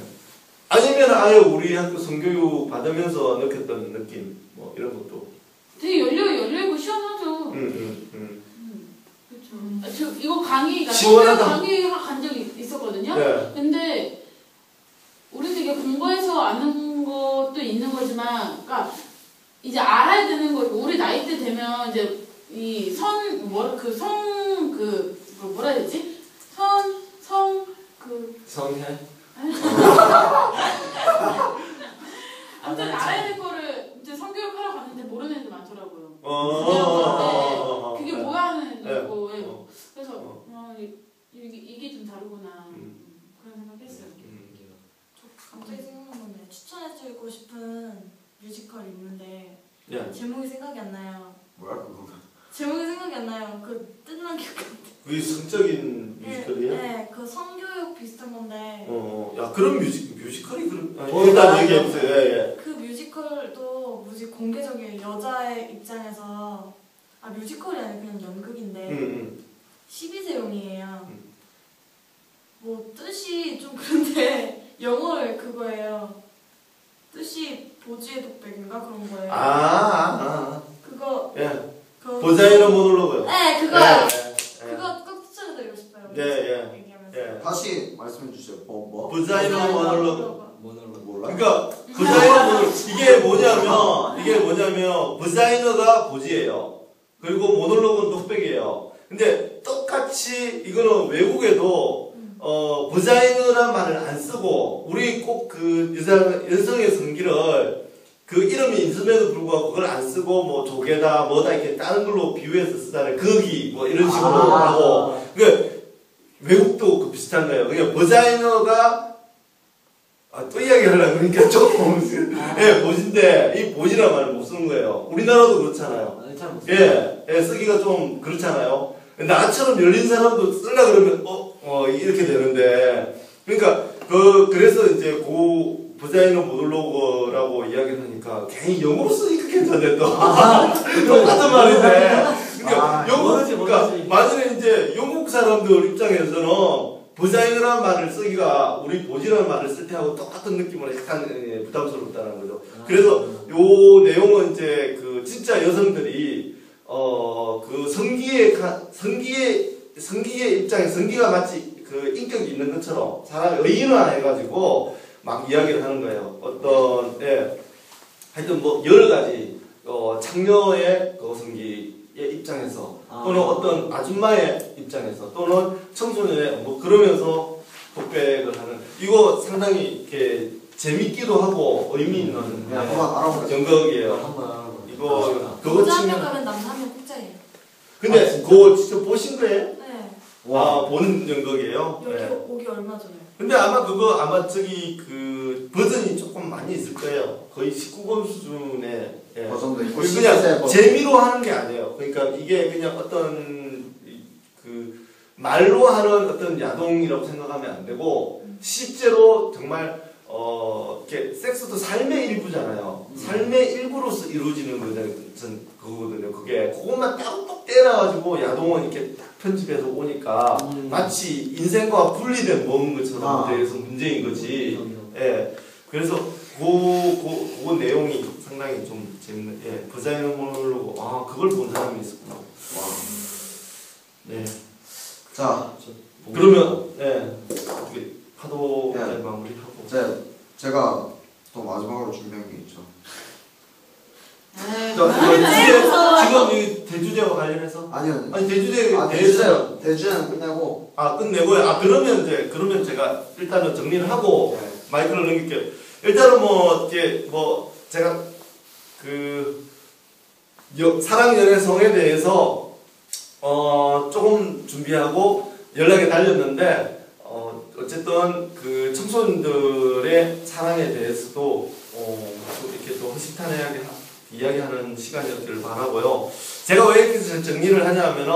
아니면 아예 우리 학교 성교육 받으면서 느꼈던 느낌 뭐 이런 것도. 되게 열리고 시원하죠. 그렇죠. 저 이거 강의가 시원하다. 강의 간 적이 있었거든요. 네. 근데 우리 되게 공부해서 아는 것도 있는 거지만, 그러니까 이제 알아야 되는 거. 우리 나이 때 되면 이제 이 뭐라 해야 되지? 성해. 아무튼 알아야 될 거를 이제 성교육하러 갔는데 모르는 애들 많더라고요. 그게 뭐야 하는 애도 있고. 그래서 이게 좀 다르구나. 그런 생각했어요. 갑자기 생각난 건데 추천해주고 싶은 뮤지컬이 있는데 네. 제목이 생각이 안 나요. 뭐야 그거? 제목이 생각이 안 나요. 그 뜬난 기억. 그게 성적인 뮤지컬이에요? 네, 그 성교육 비슷한 건데. 야 그런 뮤지컬이 그런. 뭐, 일단 얘기해보세요. 예. 그 뮤지컬도 무지 공개적인 여자의 입장에서 뮤지컬이 아니라 그냥 연극인데 12세용이에요. 뭐 뜻이 좀 그런데 영어를 그거예요. 뜻이 보지의 독백인가 그런 거예요. 그거 예. 보자이너 모놀로그요. 네, 그거 예. 그거 꼭 추천해드리고 싶어요. 네, 예. 얘기하면서. 예. 다시 말씀해 주세요. 뭐? 보자이너 모놀로그. 모노로. 몰라? 그러니까 보자이너 모놀로그 이게 뭐냐면 보자이너가 보지예요. 그리고 모놀로그는 독백이에요. 근데 똑같이 이거는 외국에도 보자이너란 말을 안 쓰고 우리 꼭 그 여성의 성기를 그 이름이 있음에도 불구하고 그걸 안 쓰고 뭐 조개다 뭐다 이렇게 다른 걸로 비유해서 쓰잖아요. 거기 뭐 이런 식으로 하고 그 외국도 그 비슷한 거예요. 그러니까 버자이너가 또 이야기하려고 그러니까 조금 예 보진데 이 보지란 말을 못 쓰는 거예요. 우리나라도 그렇잖아요. 예 쓰기가 좀 그렇잖아요. 나처럼 열린 사람도 쓰려 그러면 이렇게 되는데 그러니까 그래서 이제 보자이너 모놀로그라고 이야기를 하니까 괜히 영어로 쓰니까 괜찮네 또. 똑같은 말인데. 그러니까 그러니까 만약에 이제 영국 사람들 입장에서는 보자이너라는 말을 쓰기가 우리 보지라는 말을 쓸 때하고 똑같은 느낌으로 약간 부담스럽다는 거죠. 그래서 요 내용은 이제 그 진짜 여성들이 그 성기의 입장에 성기가 마치 그 인격이 있는 것처럼 사람을 의인화해가지고 막 이야기를 하는 거예요. 하여튼 뭐 여러 가지 창녀의 성기의 입장에서 또는 어떤 아줌마의 입장에서 또는 청소년의 뭐 그러면서 독백을 하는 이거 상당히 이렇게 재밌기도 하고 의미 있는 한번 알아보겠습니다. 연극이에요. 이거 그거 남자 한 명 치면 가면 남자 한 명 국자예요. 근데 그거 직접 보신 거예요? 네. 보는 연극이에요. 여기 네. 오기 얼마 전에. 근데 아마 저기 그 버전이 조금 많이 있을 거예요. 거의 19금 수준의 버전도 있고 그냥 재미로 하는 게 아니에요. 그러니까 이게 그냥 어떤 그 말로 하는 어떤 야동이라고 생각하면 안 되고 실제로 정말 이렇게 섹스도 삶의 일부잖아요. 삶의 일부로서 이루어지는 거거든요. 그것만 딱 떼놔가지고 야동은 이렇게 딱 편집해서 오니까 마치 인생과 분리된 먹은 것처럼 돼서 문제인 거지. 예. 그래서 그 내용이 상당히 좀 재밌는. 예. 버자이너 모놀로그. 그걸 본 사람이 있었구나. 네. 자, 그러면 어떻게 파도 마무리하고. 제가 또 마지막으로 준비한 게 있죠. 지금 이 대주제와 관련해서? 아니요. 아니 대주제 대주제는 끝내고. 끝내고요. 그러면 제가 일단은 정리를 하고 마이크를 넘길게요. 일단은 제가 사랑 연애성에 대해서 조금 준비하고 연락이 달렸는데 어쨌든 그 청소년들의 사랑에 대해서도 좀 이렇게 또 허심탄회하게 이야기하는 시간이었기를 바라고요. 제가 왜 이렇게 정리를 하냐면은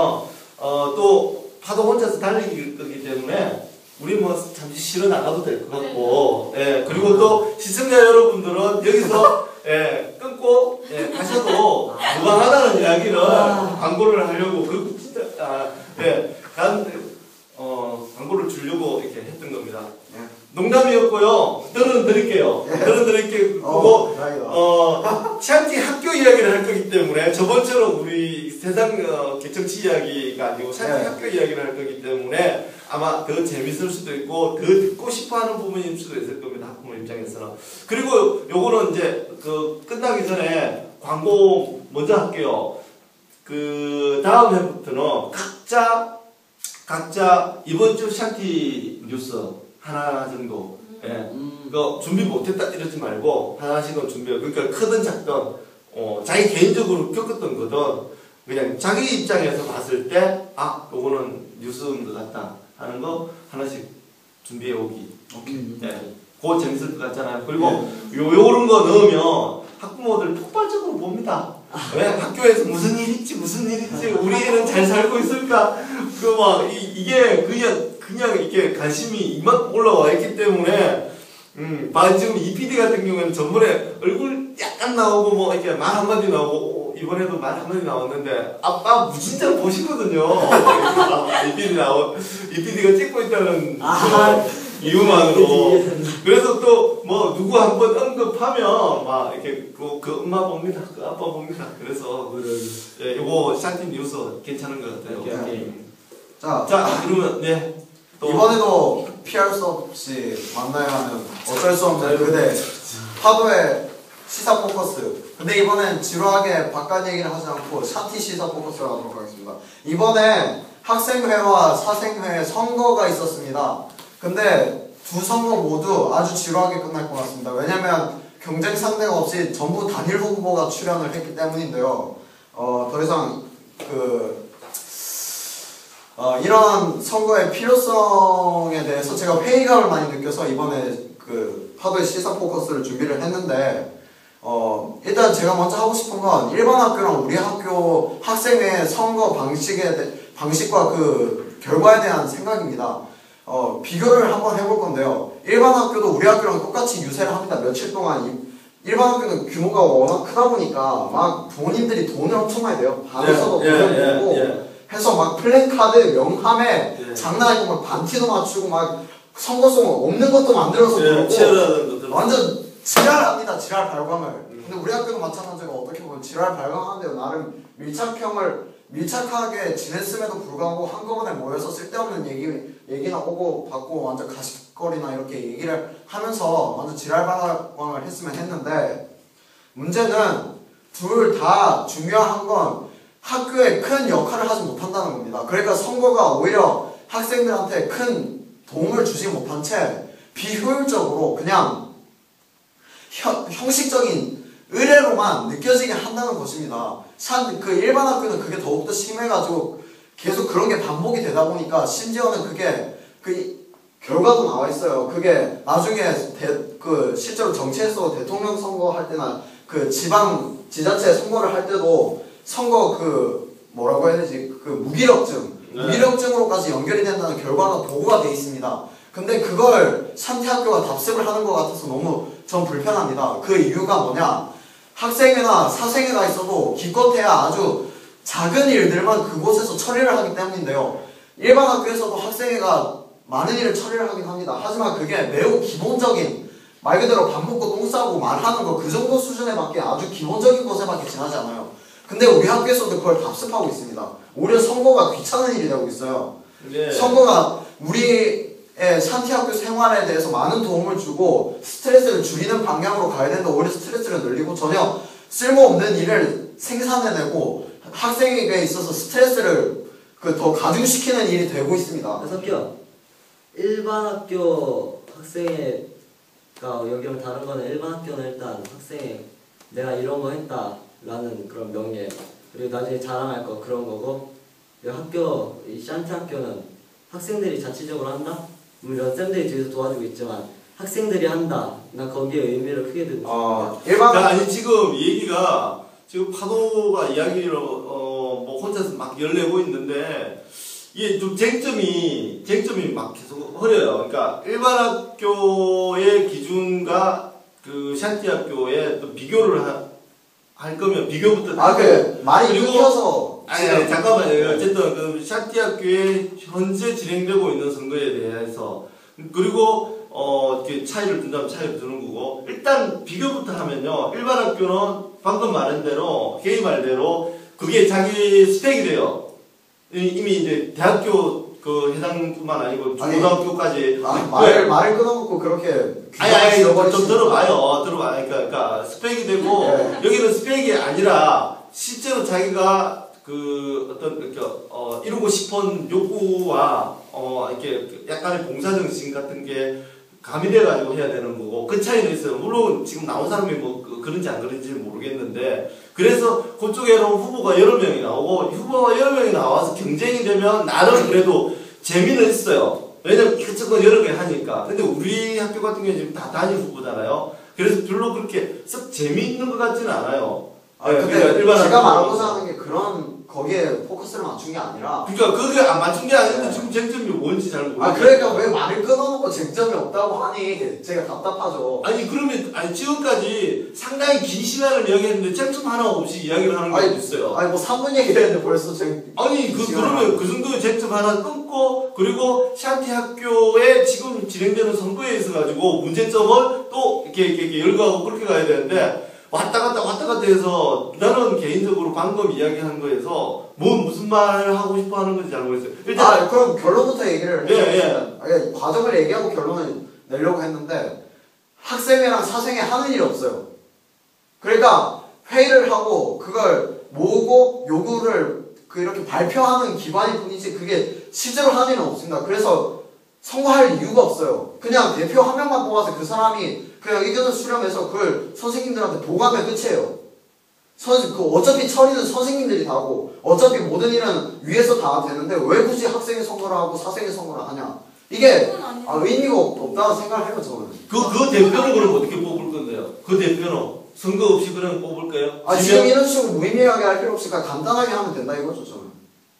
또 파도 혼자서 달리기 거기 때문에 우리 뭐 잠시 쉬러 나가도 될 것 같고, 예, 그리고 또 시청자 여러분들은 여기서 예, 끊고 예, 가셔도 무방하다는 이야기를 광고를 하려고 그 진짜 예, 광고를 주려고 이렇게 했던 겁니다. 농담이었고요. 들은 드릴게요. 들은 드릴게요. 샨티 학교 이야기를 할 거기 때문에 저번처럼 우리 세상 개정치 이야기가 아니고 샨티 학교 이야기를 할 거기 때문에 아마 더 재밌을 수도 있고 더 듣고 싶어하는 부분일 수도 있을 겁니다. 학부모 입장에서는. 그리고 요거는 이제 그 끝나기 전에 광고 먼저 할게요. 그 다음 회부터는 각자 이번 주 샨티 뉴스 하나 정도, 예, 그 준비 못했다 이러지 말고 하나씩은 준비해. 그러니까 크든 작든, 자기 개인적으로 겪었던 거든 그냥 자기 입장에서 봤을 때, 요거는 뉴스인 것 같다 하는 거 하나씩 준비해 오기. 오케이. 예, 그거 재밌을 것 같잖아요. 그리고 요런 거 넣으면 학부모들 폭발적으로 봅니다. 왜 학교에서 무슨 일 있지 우리 애는 잘 살고 있을까 그 막 이게 그냥 이렇게 관심이 이만큼 올라와 있기 때문에 지금 이 PD 같은 경우에는 전번에 얼굴 약간 나오고 뭐 이렇게 말 한마디 나오고 이번에도 말 한마디 나왔는데 아빠 무진장 보시거든요. 이 PD가 찍고 있다는 이유만으로. 그래서 또 뭐 누구 한번 언급하면 막 이렇게 그 엄마 봅니다, 그 아빠 봅니다. 그래서 예, 요거 샨티 뉴스 괜찮은 것 같아요. 오케이. 자, 그러면 네. 또 이번에도 피할 수 없이 만나야 하는 어쩔 수 없는 그대 파도의 시사 포커스. 근데 이번엔 지루하게 바깥 얘기를 하지 않고 샨티 시사 포커스를 하도록 하겠습니다. 이번에 학생회와 사생회 선거가 있었습니다. 근데 두 선거 모두 아주 지루하게 끝날 것 같습니다. 왜냐면 경쟁 상대가 없이 전부 단일 후보가 출연을 했기 때문인데요. 더 이상 이런 선거의 필요성에 대해서 제가 회의감을 많이 느껴서 이번에 그 파도의 시사 포커스를 준비를 했는데, 일단 제가 먼저 하고 싶은 건 일반 학교랑 우리 학교 학생의 선거 방식과 그 결과에 대한 생각입니다. 비교를 한번 해볼 건데요. 일반 학교도 우리 학교랑 똑같이 유세를 합니다. 며칠 동안. 일반 학교는 규모가 워낙 크다 보니까 막 부모님들이 돈을 엄청 많이 내요. 반에서도 돈을 내고 해서 막 플랜카드, 명함에 장난 아니고 막 반티도 맞추고 막 선거송 없는 것도 만들어서 그러고 완전 지랄합니다. 지랄 발광을. 근데 우리 학교도 마찬가지로 어떻게 보면 지랄 발광하는데요. 나름 밀착하게 지냈음에도 불구하고 한꺼번에 모여서 쓸데없는 얘기나 오고 받고 완전 가십거리나 이렇게 얘기를 하면서 완전 지랄 발광을 했으면 했는데, 문제는 둘 다 중요한 건 학교에 큰 역할을 하지 못한다는 겁니다. 그러니까 선거가 오히려 학생들한테 큰 도움을 주지 못한 채 비효율적으로 그냥 형식적인 의례로만 느껴지게 한다는 것입니다. 그 일반 학교는 그게 더욱더 심해가지고 계속 그런 게 반복이 되다 보니까 심지어는 그게 그 결과도 나와 있어요. 그게 나중에 실제로 정치에서 대통령 선거 할 때나 그 지자체 선거를 할 때도 선거 뭐라고 해야 되지? 무기력증으로까지 연결이 된다는 결과가 보고가 돼 있습니다. 근데 그걸 샨티 학교가 답습을 하는 것 같아서 너무 전 불편합니다. 그 이유가 뭐냐? 학생회나 사생회가 있어도 기껏해야 아주 작은 일들만 그곳에서 처리를 하기 때문인데요. 일반 학교에서도 학생회가 많은 일을 처리를 하긴 합니다. 하지만 그게 매우 기본적인, 말 그대로 밥 먹고 똥 싸고 말하는 거 그 정도 수준에밖에, 아주 기본적인 것에밖에 지나지 않아요. 근데 우리 학교에서도 그걸 답습하고 있습니다. 오히려 선거가 귀찮은 일이 되고 있어요. 선거가 우리의 샨티 학교 생활에 대해서 많은 도움을 주고 스트레스를 줄이는 방향으로 가야 되는데 오히려 스트레스를 늘리고 전혀 쓸모없는 일을 생산해내고 학생에게 있어서 스트레스를 더 가중시키는 일이 되고 있습니다. 석규, 일반 학교 학생회가 여기랑 다른 거는 일반 학교는 일단 학생회 내가 이런 거 했다 라는 그런 명예, 그리고 나중에 자랑할 거 그런 거고, 이 샨티 학교는 학생들이 자체적으로 한다? 물론 쌤들이 뒤에서 도와주고 있지만 학생들이 한다. 난 거기에 의미를 크게 두고 있습니다. 아니 지금 이 얘기가 지금 파도가 이야기를 뭐 혼자서 막 열내고 있는데 이게 좀 쟁점이 막 계속 흐려요. 그러니까 일반 학교의 기준과 그 샨티 학교에 또 비교를 할 거면 비교부터 많이 그리고 끊겨서 아니 잠깐만요. 어쨌든 그 샨티 학교에 현재 진행되고 있는 선거에 대해서 그리고 이렇게 차이를 둔다면 차이를 두는 거고 일단 비교부터 하면요. 일반 학교는 방금 말한 대로 개인 말대로 그게 자기 스펙이 돼요. 이미 이제 대학교 그 해당뿐만 아니고 중고등학교까지 말을 끊어먹고 그렇게 아니 좀 들어봐요. 그러니까 스펙이 되고 네. 여기는 스펙이 아니라 실제로 자기가 그 어떤 이렇게 이루고 싶은 욕구와 이렇게 약간의 봉사정신 같은 게 가미돼가지고 해야 되는 거고 그 차이는 있어요. 물론 지금 나온 사람이 뭐 그런지 안 그런지 모르겠는데 그래서 그쪽에는 후보가 여러 명이 나오고 후보가 여러 명이 나와서 경쟁이 되면 나름 그래도 재미는 있어요. 왜냐면 그쪽은 여러 개 하니까. 근데 우리 학교 같은 경우는 지금 다 단일 후보잖아요. 그래서 별로 그렇게 썩 재미있는 것 같지는 않아요. 근데 제가 말하고자 하는 게 거기에 포커스를 맞춘 게 아니라 그러니까 그게 안 맞춘 게 아닌데 지금 쟁점이 뭔지 잘 모르겠어요. 그러니까 왜 말을 끊어놓고 쟁점이 없다고 하니 제가 답답하죠. 아니 그러면 지금까지 상당히 긴 시간을 이야기했는데 쟁점 하나 없이 이야기를 하는 경우도 있어요. 뭐 3분 얘기했는데 벌써 그러면 그 정도의 쟁점 하나 끊고 그리고 샨티 학교에 지금 진행되는 선거에 있어 가지고 문제점을 또 이렇게 열거하고 그렇게 가야 되는데 왔다 갔다 해서 나는 개인적으로 방금 이야기한 거에서 무슨 말을 하고 싶어 하는 건지 잘 모르겠어요. 일단 그럼 결론부터 얘기를 예. 과정을 얘기하고 결론을 내려고 했는데 학생회랑 사생회 하는 일이 없어요. 그러니까 회의를 하고 그걸 모으고 요구를 이렇게 발표하는 기관일 뿐이지 그게 실제로 하는 일은 없습니다. 그래서 선거할 이유가 없어요. 그냥 대표 한 명만 뽑아서 그 사람이 그냥 의견을 수렴해서 그걸 선생님들한테 보고하면 끝이에요. 어차피 처리는 선생님들이 다 하고 어차피 모든 일은 위에서 다 되는데 왜 굳이 학생회 선거를 하고 사생회 선거를 하냐. 이게 의미가 없다고 생각을 해요 저는. 그 대표는 그럼 어떻게 뽑을 건데요? 그 대표는 선거 없이 그냥 뽑을 거예요? 지금 이런 식으로 무의미하게 할 필요 없으니까 간단하게 하면 된다 이거죠 저는.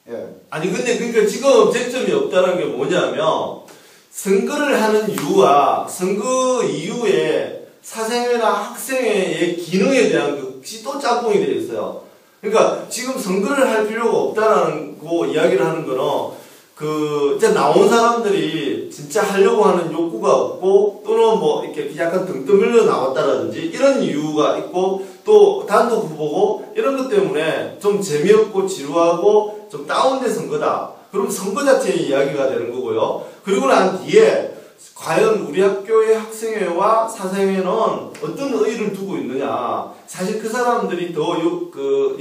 예. 아니 근데 그러니까 지금 쟁점이 없다는 게 뭐냐면 선거를 하는 이유와 선거 이후에 사생회나 학생회의 기능에 대한 것이 또 짬뽕이 되어 있어요. 그러니까 지금 선거를 할 필요가 없다라는 거 이야기를 하는 거는 이제 나온 사람들이 진짜 하려고 하는 욕구가 없고 또는 뭐 이렇게 약간 등 떠밀려 나왔다라든지 이런 이유가 있고 또 단독 후보고 이런 것 때문에 좀 재미없고 지루하고 좀 다운된 선거다. 그럼 선거 자체의 이야기가 되는 거고요. 그리고 난 뒤에 과연 우리 학교의 학생회와 사생회는 어떤 의의를 두고 있느냐. 사실 그 사람들이 더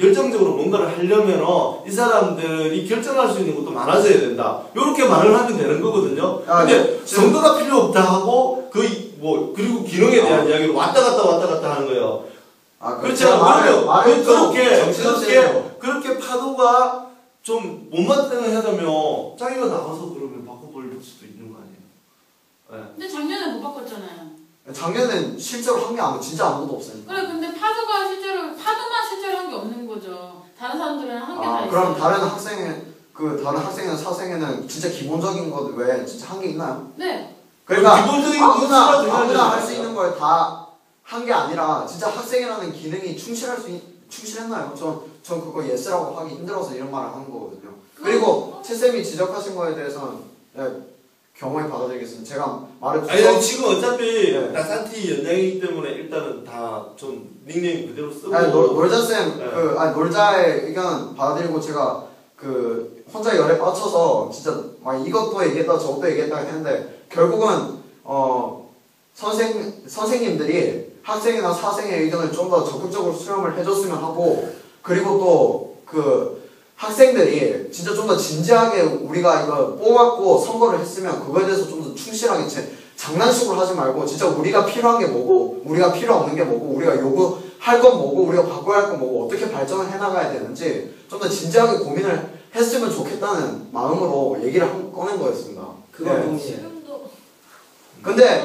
열정적으로 뭔가를 하려면 이 사람들이 결정할 수 있는 것도 많아져야 된다. 이렇게 말을 하면 되는 거거든요. 근데 선거가 필요 없다 하고 그리고 기능에 대한 이야기를 왔다 갔다 하는 거예요. 그렇죠. 그렇게 파도가 좀 못마땅하다면 자기가 나가서 그러면 바꿔버릴 수도 있는 거 아니에요? 네. 근데 작년에 못 바꿨잖아요. 작년엔 실제로 한 게 진짜 아무것도 없어요. 그래 근데 파도만 실제로 한 게 없는 거죠. 다른 사람들은 한 게 다 있어요. 그럼 다른 학생이나 사생회는 진짜 기본적인 것 외에 진짜 한 게 있나요? 네. 그러니까 기본적인 아무나 할 수 있는 걸 다 한 게 아니라 진짜 학생이라는 기능이 충실했나요? 전 그거 예스라고 하기 힘들어서 이런 말을 하는 거거든요. 그리고 채쌤이 지적하신 거에 대해서는 경호에 받아들이겠습니다. 제가 말을 아니 지금 어차피 네. 나산티 연장이기 때문에 일단은 다 좀 닉네임 그대로 쓰고 놀자쌤 놀자의 의견 받아들이고 제가 혼자 열에 빠쳐서 진짜 막 이것도 얘기했다 저것도 얘기했다 했는데 결국은 선생님들이 학생이나 사생의 의견을 좀 더 적극적으로 수렴을 해줬으면 하고 그리고 또 학생들이 진짜 좀 더 진지하게 우리가 이거 뽑았고 선거를 했으면 그거에 대해서 좀 더 충실하게 장난식으로 하지 말고 진짜 우리가 필요한 게 뭐고 우리가 필요 없는 게 뭐고 우리가 요구할 건 뭐고 우리가 바꿔야 할 건 뭐고 어떻게 발전을 해나가야 되는지 좀 더 진지하게 고민을 했으면 좋겠다는 마음으로 얘기를 꺼낸 거였습니다. 그건 동의해요. 지금도 근데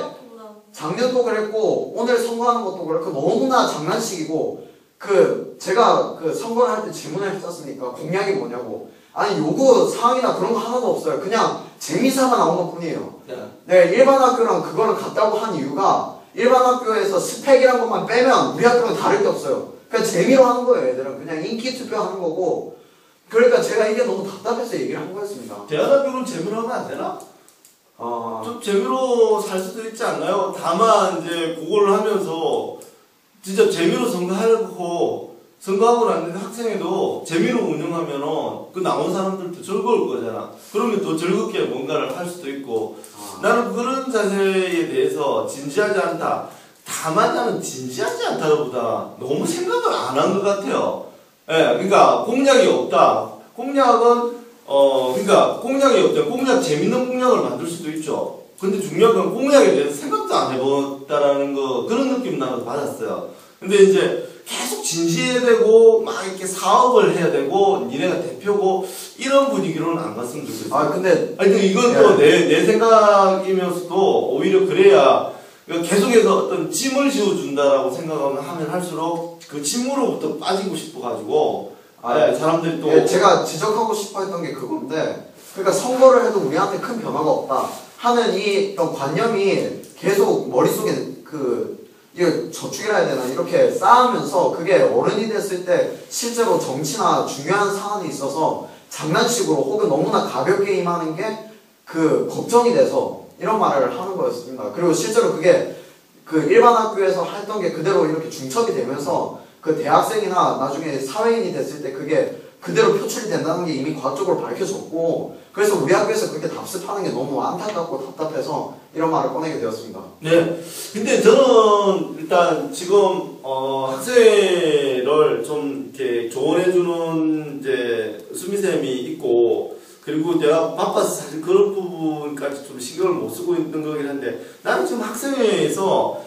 작년도 그랬고 오늘 선거하는 것도 그렇고 너무나 장난식이고 제가 선거를 할 때 질문을 했었으니까 공약이 뭐냐고. 아니 요구 사항이나 그런 거 하나도 없어요. 그냥 재미삼아 나온 것 뿐이에요. 네, 일반 학교랑 그거를 같다고 한 이유가 일반 학교에서 스펙이란 것만 빼면 우리 학교랑 다를 게 없어요. 그냥 재미로 하는 거예요. 애들은 그냥 인기 투표하는 거고. 그러니까 제가 이게 너무 답답해서 얘기를 한 거였습니다. 대안학교는 재미로 하면 안 되나? 좀 재미로 살 수도 있지 않나요? 다만 이제 그걸 하면서 진짜 재미로 선거하고 났는데 학생회도 재미로 운영하면은 그 나온 사람들도 즐거울 거잖아. 그러면 더 즐겁게 뭔가를 할 수도 있고. 나는 그런 자세에 대해서 진지하지 않다. 다만 나는 진지하지 않다보다 너무 생각을 안 한 것 같아요. 예, 그러니까 공약이 없다. 공약은 그러니까 공약이 없다. 공약 재밌는 공약을 만들 수도 있죠. 근데 중요한 건 공약에 대해서 생각도 안 해봤다라는 거 그런 느낌 나는 받았어요. 근데 이제 계속 진지해야 되고 막 이렇게 사업을 해야 되고 니네가 대표고 이런 분위기로는 안 갔으면 좋겠어요. 근데 이건 또 내 생각이면서도 오히려 그래야 계속해서 어떤 짐을 지어준다라고 생각하면 할수록 그 짐으로부터 빠지고 싶어가지고 사람들이 또 제가 지적하고 싶어 했던 게 그건데 그러니까 선거를 해도 우리한테 큰 변화가 없다 하는 이런 관념이 계속 머릿속에 이게 저축이라 해야 되나 이렇게 쌓으면서 그게 어른이 됐을 때 실제로 정치나 중요한 사안이 있어서 장난식으로 혹은 너무나 가볍게 임하는 게 걱정이 돼서 이런 말을 하는 거였습니다. 그리고 실제로 그게 일반 학교에서 했던 게 그대로 이렇게 중첩이 되면서 대학생이나 나중에 사회인이 됐을 때 그게 그대로 표출이 된다는 게 이미 과학적으로 밝혀졌고 그래서 우리 학교에서 그렇게 답습하는 게 너무 안타깝고 답답해서 이런 말을 꺼내게 되었습니다. 네. 근데 저는 일단 지금 학생회를 좀 이렇게 조언해주는 이제 수미쌤이 있고 그리고 내가 바빠서 사실 그런 부분까지 좀 신경을 못 쓰고 있는 거긴 한데 나는 지금 학생회에서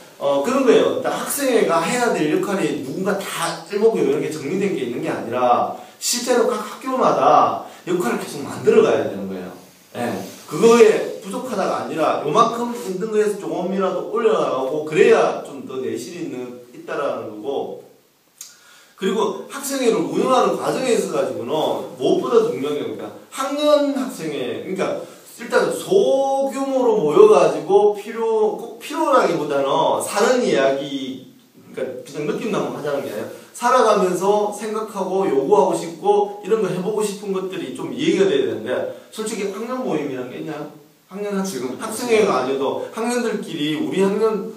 그런 거예요. 일단 학생회가 해야 될 역할이 누군가 다 일목요연 이렇게 정리된 게 있는 게 아니라 실제로 각 학교마다 역할을 계속 만들어 가야 되는 거예요. 예. 그거에 부족하다가 아니라 요만큼 힘든 거에서 조금이라도 올려나가고 그래야 좀 더 내실이 있다라는 거고 그리고 학생회를 운영하는 과정에 있어가지고는 무엇보다 중요한 게 그러니까 학년 학생회 그러니까 일단 소규모로 모여가지고 꼭 필요라기보다는 사는 이야기 그러니까 그냥 느낌나면 하자는 게 아니라 살아가면서 생각하고 요구하고 싶고 이런 거 해보고 싶은 것들이 좀 이해가 돼야 되는데 솔직히 학년 모임이라는 게 있나요? 학생회가 아니어도 학년들끼리 우리 학년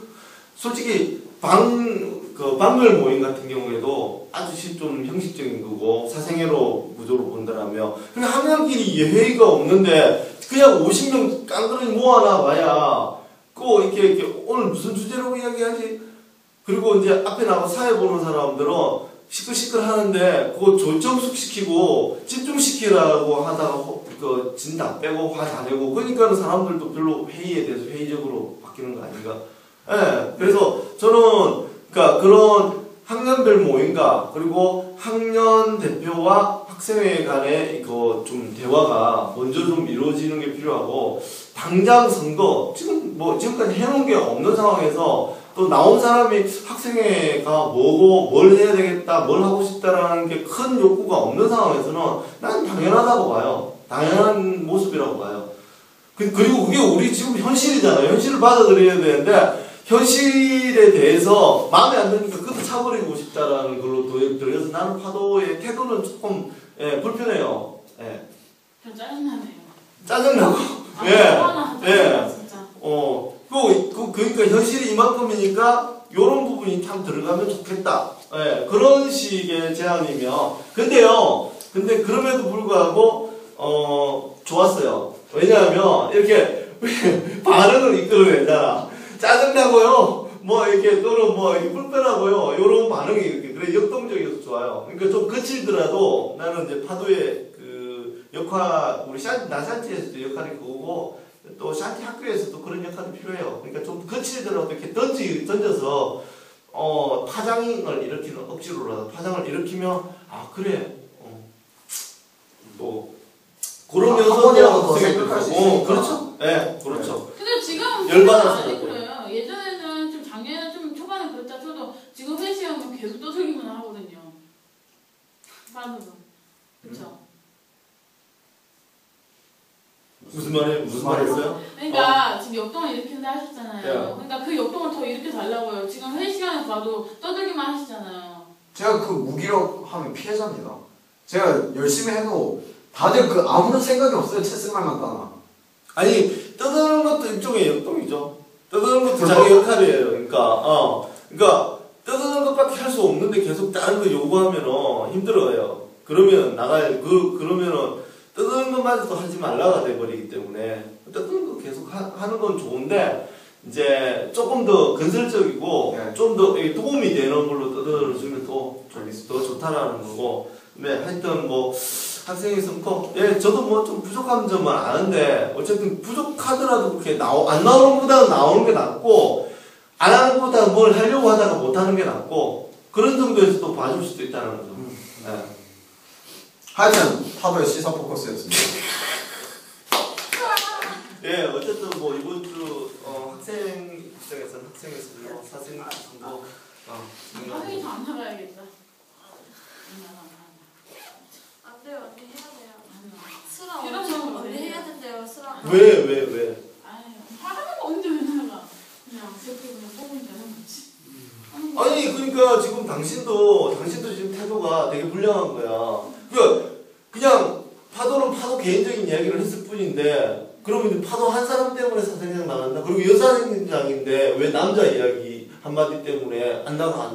솔직히 방글 모임 같은 경우에도 아주 좀 형식적인 거고 사생회로 구조로 본다라면 그냥 학년끼리 회의가 없는데 그냥 50명 깡그러니 모아놔 봐야 이렇게 오늘 무슨 주제로 이야기하지? 그리고 이제 앞에 나가 사회 보는 사람들은 시끌시끌 하는데 그거 조정숙시키고 집중시키라고 하다가 진 다 빼고 화 다 내고 그러니까는 사람들도 별로 회의에 대해서 회의적으로 바뀌는 거 아닌가? 예. 그래서 저는 그러니까 그런 학년별 모임과 그리고 학년 대표와 학생회 간의 좀 대화가 먼저 좀 이루어지는 게 필요하고 당장 선거 지금까지 해놓은 게 없는 상황에서 또 나온 사람이 학생회가 뭐고 뭘 해야 되겠다 뭘 하고 싶다라는 게 큰 욕구가 없는 상황에서는 난 당연하다고 봐요. 당연한 모습이라고 봐요. 그리고 그게 우리 지금 현실이잖아요. 현실을 받아들여야 되는데 현실에 대해서 마음에 안 드니까 그것도 차버리고 싶다라는 걸로 들여서 나는 파도의 태도는 조금 불편해요. 좀 짜증나네요. 짜증나고 진짜. 그러니까 현실이 이만큼이니까 요런 부분이 참 들어가면 좋겠다. 그런 식의 제안이며 근데 그럼에도 불구하고 좋았어요. 왜냐하면 이렇게 반응을 이끌어내잖아. 짜증나고요. 또는 불편하고요. 요런 반응이 이렇게 그래 역동적이어서 좋아요. 그러니까 좀 거칠더라도 나는 이제 파도의 역할 우리 나산티에서도 역할이 그거고 또 샨티 학교에서도 그런 역할이 필요해요. 그러니까 좀 거칠더라도 이렇게 던져서 파장을 일으키는 억지로라도 파장을 일으키면 그래 그러면서도 더 생각할 수 있으니까. 그렇죠. 그렇죠. 근데 지금 열받아서 아니 그래요. 예전에는 좀 작년에 좀 초반에 그랬다 쳐도 지금 회시하면 보면 계속 떠들기만 하거든요. 빠져서. 그쵸? 무슨 말했어요? 그러니까 지금 역동을 일으킨다 하셨잖아요. 네. 그러니까 그 역동을 더 일으켜 달라고요. 지금 회의 시간에 봐도 떠들기만 하시잖아요. 제가 그 무기력하면 피해자입니다. 제가 열심히 해도 다들 그 아무런 생각이 없어요. 채승말만 따나. 아니 떠드는 것도 일종의 역동이죠. 떠드는 것도 자기 역할이에요. 그러니까 떠드는 것밖에 할 수 없는데 계속 다른 거 요구하면은 힘들어요. 그러면 나가야 그러면은 떠드는 것마저도 하지 말라가 돼버리기 때문에 떠드는 거 계속 하는 건 좋은데 이제 조금 더 건설적이고 네. 좀 더 도움이 되는 걸로 떠들어주면 더 좋다라는 거고. 네, 하여튼 뭐 학생이 있으면 예, 저도 뭐 좀 부족한 점은 아는데 어쨌든 부족하더라도 그렇게 안 나오는 것보다는 나오는 게 낫고 안 하는 것보다 뭘 하려고 하다가 못 하는 게 낫고 그런 정도에서 또 봐줄 수도 있다는 거죠. 예. 하여튼 파도의 시사 포커스였습니다. 예, 어쨌든 뭐 이번 주 학생 입장에서는 학생의 수준으로 사생 수준으로 선생님 저안 나가야겠다. 안 돼요. 언니 해야 돼요. 수라 필요하면 언니 어떡해요? 해야 된대요. 수라. 왜? 아유, 하는 거 언제 왜 나가? 그냥 그렇게 그냥 뽑으면 되는 거지. 아니 그러니까 지금 당신도 지금 태도가 되게 불량한 거야. 그냥 파도는 파도 개인적인 이야기를 했을 뿐인데 그러면 파도 한 사람 때문에 사생장 나간다. 그리고 여사생장인데 왜 남자 이야기 한마디 때문에 안 나가?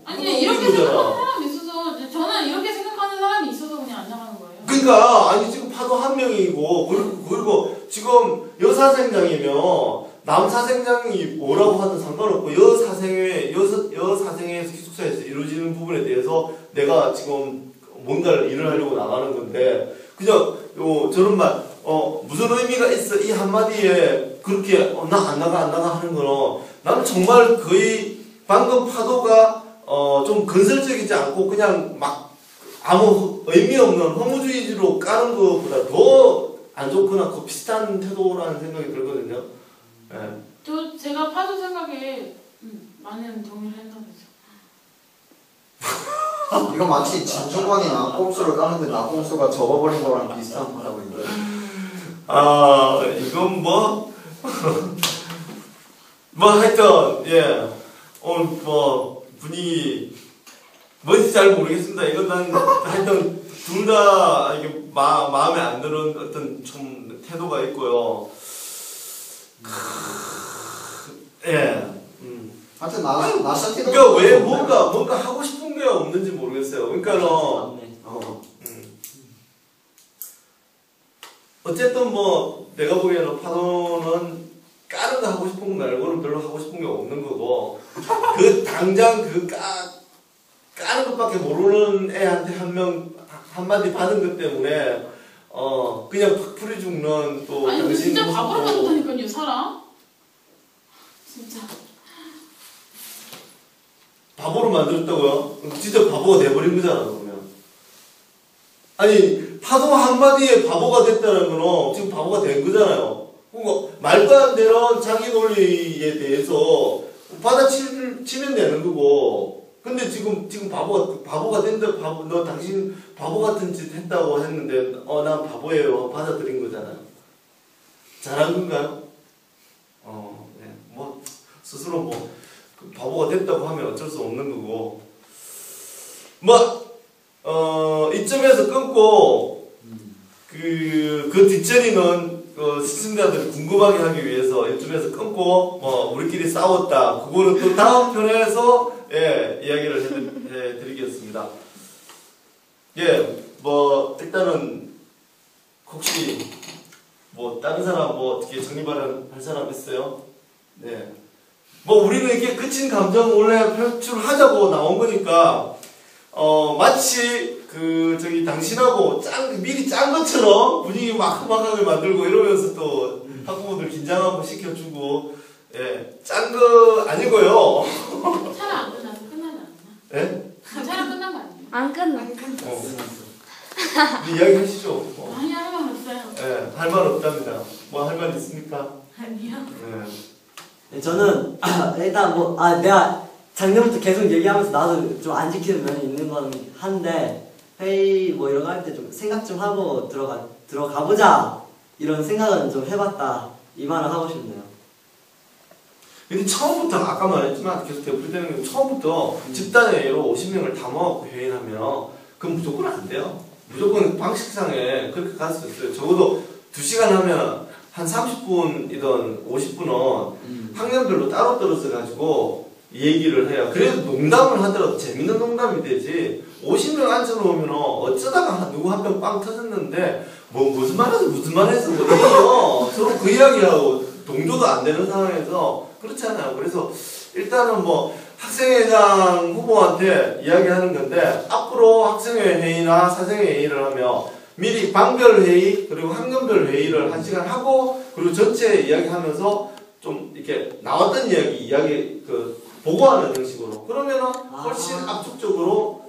아니 이렇게 생각하는 사람이 있어서 저는 이렇게 생각하는 사람이 있어서 그냥 안 나가는 거예요. 그러니까 아니 지금 파도 한 명이고 그리고 지금 여사생장이면 남사생장이 뭐라고 하든 상관없고 여사생의 기숙사에서 이루어지는 부분에 대해서 내가 지금 뭔가를 일을 하려고 나가는 건데 그냥 저런 말 무슨 의미가 있어 이 한마디에 그렇게 나 안 나가 하는 거는 나는 정말 거의 방금 파도가 좀 건설적이지 않고 그냥 막 아무 의미 없는 허무주의로 까는 것보다 더 안 좋거나 그 비슷한 태도라는 생각이 들거든요. 예. 제가 파도 생각에 많은 동의를 한다고 했죠. 이거 마치 진중권이 낙곰수를 까는데 낙곰수가 접어버린 거랑 비슷한 파도인데. 이건 뭐 하여튼 예 오늘 뭐 분위기 뭔지 잘 모르겠습니다. 이건 난 하여튼 둘 다 이게 마음에 안 드는 어떤 좀 태도가 있고요. 예. 하여튼 나샤티도. 그러니까 왜 뭔가 하고 싶은 게 없는지 모르겠어요. 그러니까는 어쨌든 뭐 내가 보기에는 파도는 까는 거 하고 싶은 거 말고는 별로 하고 싶은 게 없는 거고 그 당장 까는 것밖에 모르는 애한테 한마디 받은 것 때문에 그냥 팍 풀이 죽는 또 아니 근데 당신 진짜 모습도 바보로 만든다니까요 사람. 진짜. 바보로 만들었다고요? 진짜 바보가 돼버린 거잖아 그러면. 아니 파도 한마디에 바보가 됐다는 거는 지금 바보가 된 거잖아요. 그러니까 말도 안 되는 자기 논리에 대해서 받아치면 되는 거고. 근데 지금 바보가 된다. 너 당신 바보 같은 짓 했다고 했는데 난 바보예요. 받아들인 거잖아요. 잘한 건가요? 네. 뭐 스스로 뭐 바보가 됐다고 하면 어쩔 수 없는 거고. 이쯤에서 끊고 그 뒷처리는 시청자들이 궁금하게 하기 위해서 이쯤에서 끊고 우리끼리 싸웠다. 그거는 또 다음 편에서 이야기를 해드리겠습니다. 일단은 혹시 다른 사람 어떻게 정리 발언 할 사람 있어요? 네. 우리는 이렇게 그친 감정 원래 표출하자고 나온 거니까 마치 당신하고 미리 짠 것처럼 분위기 막막하게 만들고 이러면서 또 학부모들 긴장하고 시켜주고 짠 거 아니고요. 촬영 안 끝나서 끝나지 않나? 예? 촬영 끝난 거 아니에요? 안 끝나. 이야기 하시죠. 아니 할 말 없어요. 할 말 없답니다. 할 말 있습니까? 아니요. 네, 저는 일단 내가 작년부터 계속 얘기하면서 나도 좀 안 지키는 면이 있는 건 한데 회의 뭐 이런 거 할 때 좀 생각 좀 하고 들어가 보자 이런 생각은 좀 해봤다 이 말을 하고 싶네요. 근데 처음부터 아까 말했지만 계속 되풀이되는 게 처음부터 집단의 예로 50명을 다 모아서 회의를 하면 그건 무조건 안 돼요. 무조건 방식상에 그렇게 갈 수 있어요. 적어도 2시간 하면 한 30분이든 50분은 학년별로 따로 떨어져 가지고 얘기를 해요. 그래도 농담을 하더라도 재밌는 농담이 되지. 50명 앉혀놓으면 어쩌다가 누구 한 명 빵 터졌는데 뭐 무슨 말해서 뭐 이겨. 서로 그 이야기하고 동조도 안 되는 상황에서 그렇잖아요. 그래서 일단은 뭐 학생회장 후보한테 이야기하는 건데 앞으로 학생회 회의나 사생회 회의를 하면 미리 방별 회의 그리고 학년별 회의를 1시간 하고 그리고 전체 이야기하면서 좀 이렇게 나왔던 이야기 그 보고하는 형식으로 그러면은 훨씬 압축적으로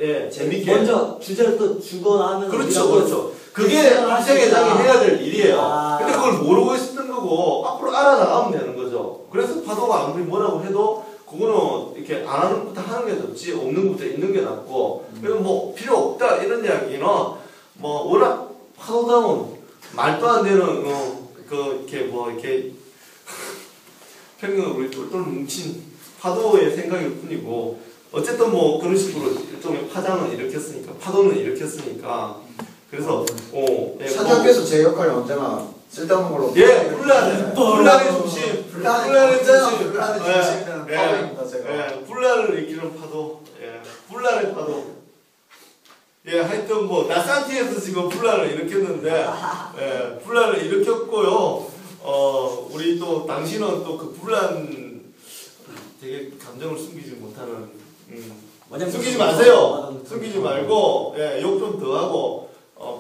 예 재밌게 먼저 주제를 또 주거나 하면 그렇죠. 그게 학생회장이 해야 될 일이에요. 근데 그걸 모르고 있었던 거고 앞으로 알아나가면 되는 거죠. 그래서 파도가 아무리 뭐라고 해도 그거는 이렇게 안 하는 것부터 하는 게 좋지 없는 것부터 있는 게 낫고 그리고 뭐 필요 없다 이런 이야기는 뭐 워낙 파도다운 말도 안 되는 그 이렇게 뭐 이렇게 평균으로 똘똘 뭉친 파도의 생각일 뿐이고 어쨌든 뭐 그런 식으로 일종의 파장은 일으켰으니까 파도는 일으켰으니까 그래서 예, 사장께서 제 역할이 언제나 쓸데없는 걸로 예 분란의 중심 분란의 중심이라는 예, 파도입니다 제가. 예, 분란을 일으키는 파도 분란의 파도 예 하여튼 뭐 나산티에서 지금 분란을 일으켰는데 분란을 일으켰고요 우리 또 당신은 또 그 분란 되게 감정을 숨기지 못하는 숨기지 마세요. 숨기지 말고 욕 좀 더 하고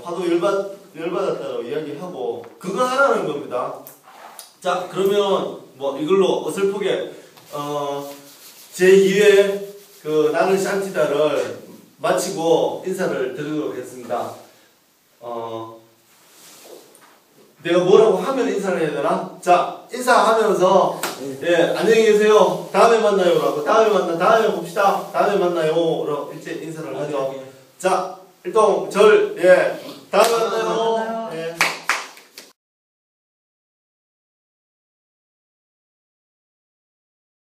파도 열받았다고 이야기하고 그거 하라는 겁니다. 자 그러면 뭐 이걸로 어설프게 제2회 그 나는 샨티다를 마치고 인사를 드리도록 하겠습니다. 내가 뭐라고 하면 인사를 해야 되나? 자, 인사하면서, 안녕히 계세요. 다음에 만나요. 라고. 다음에 봅시다. 다음에 만나요. 라고 일제 인사를 하죠. 자, 일동, 다음에 만나요.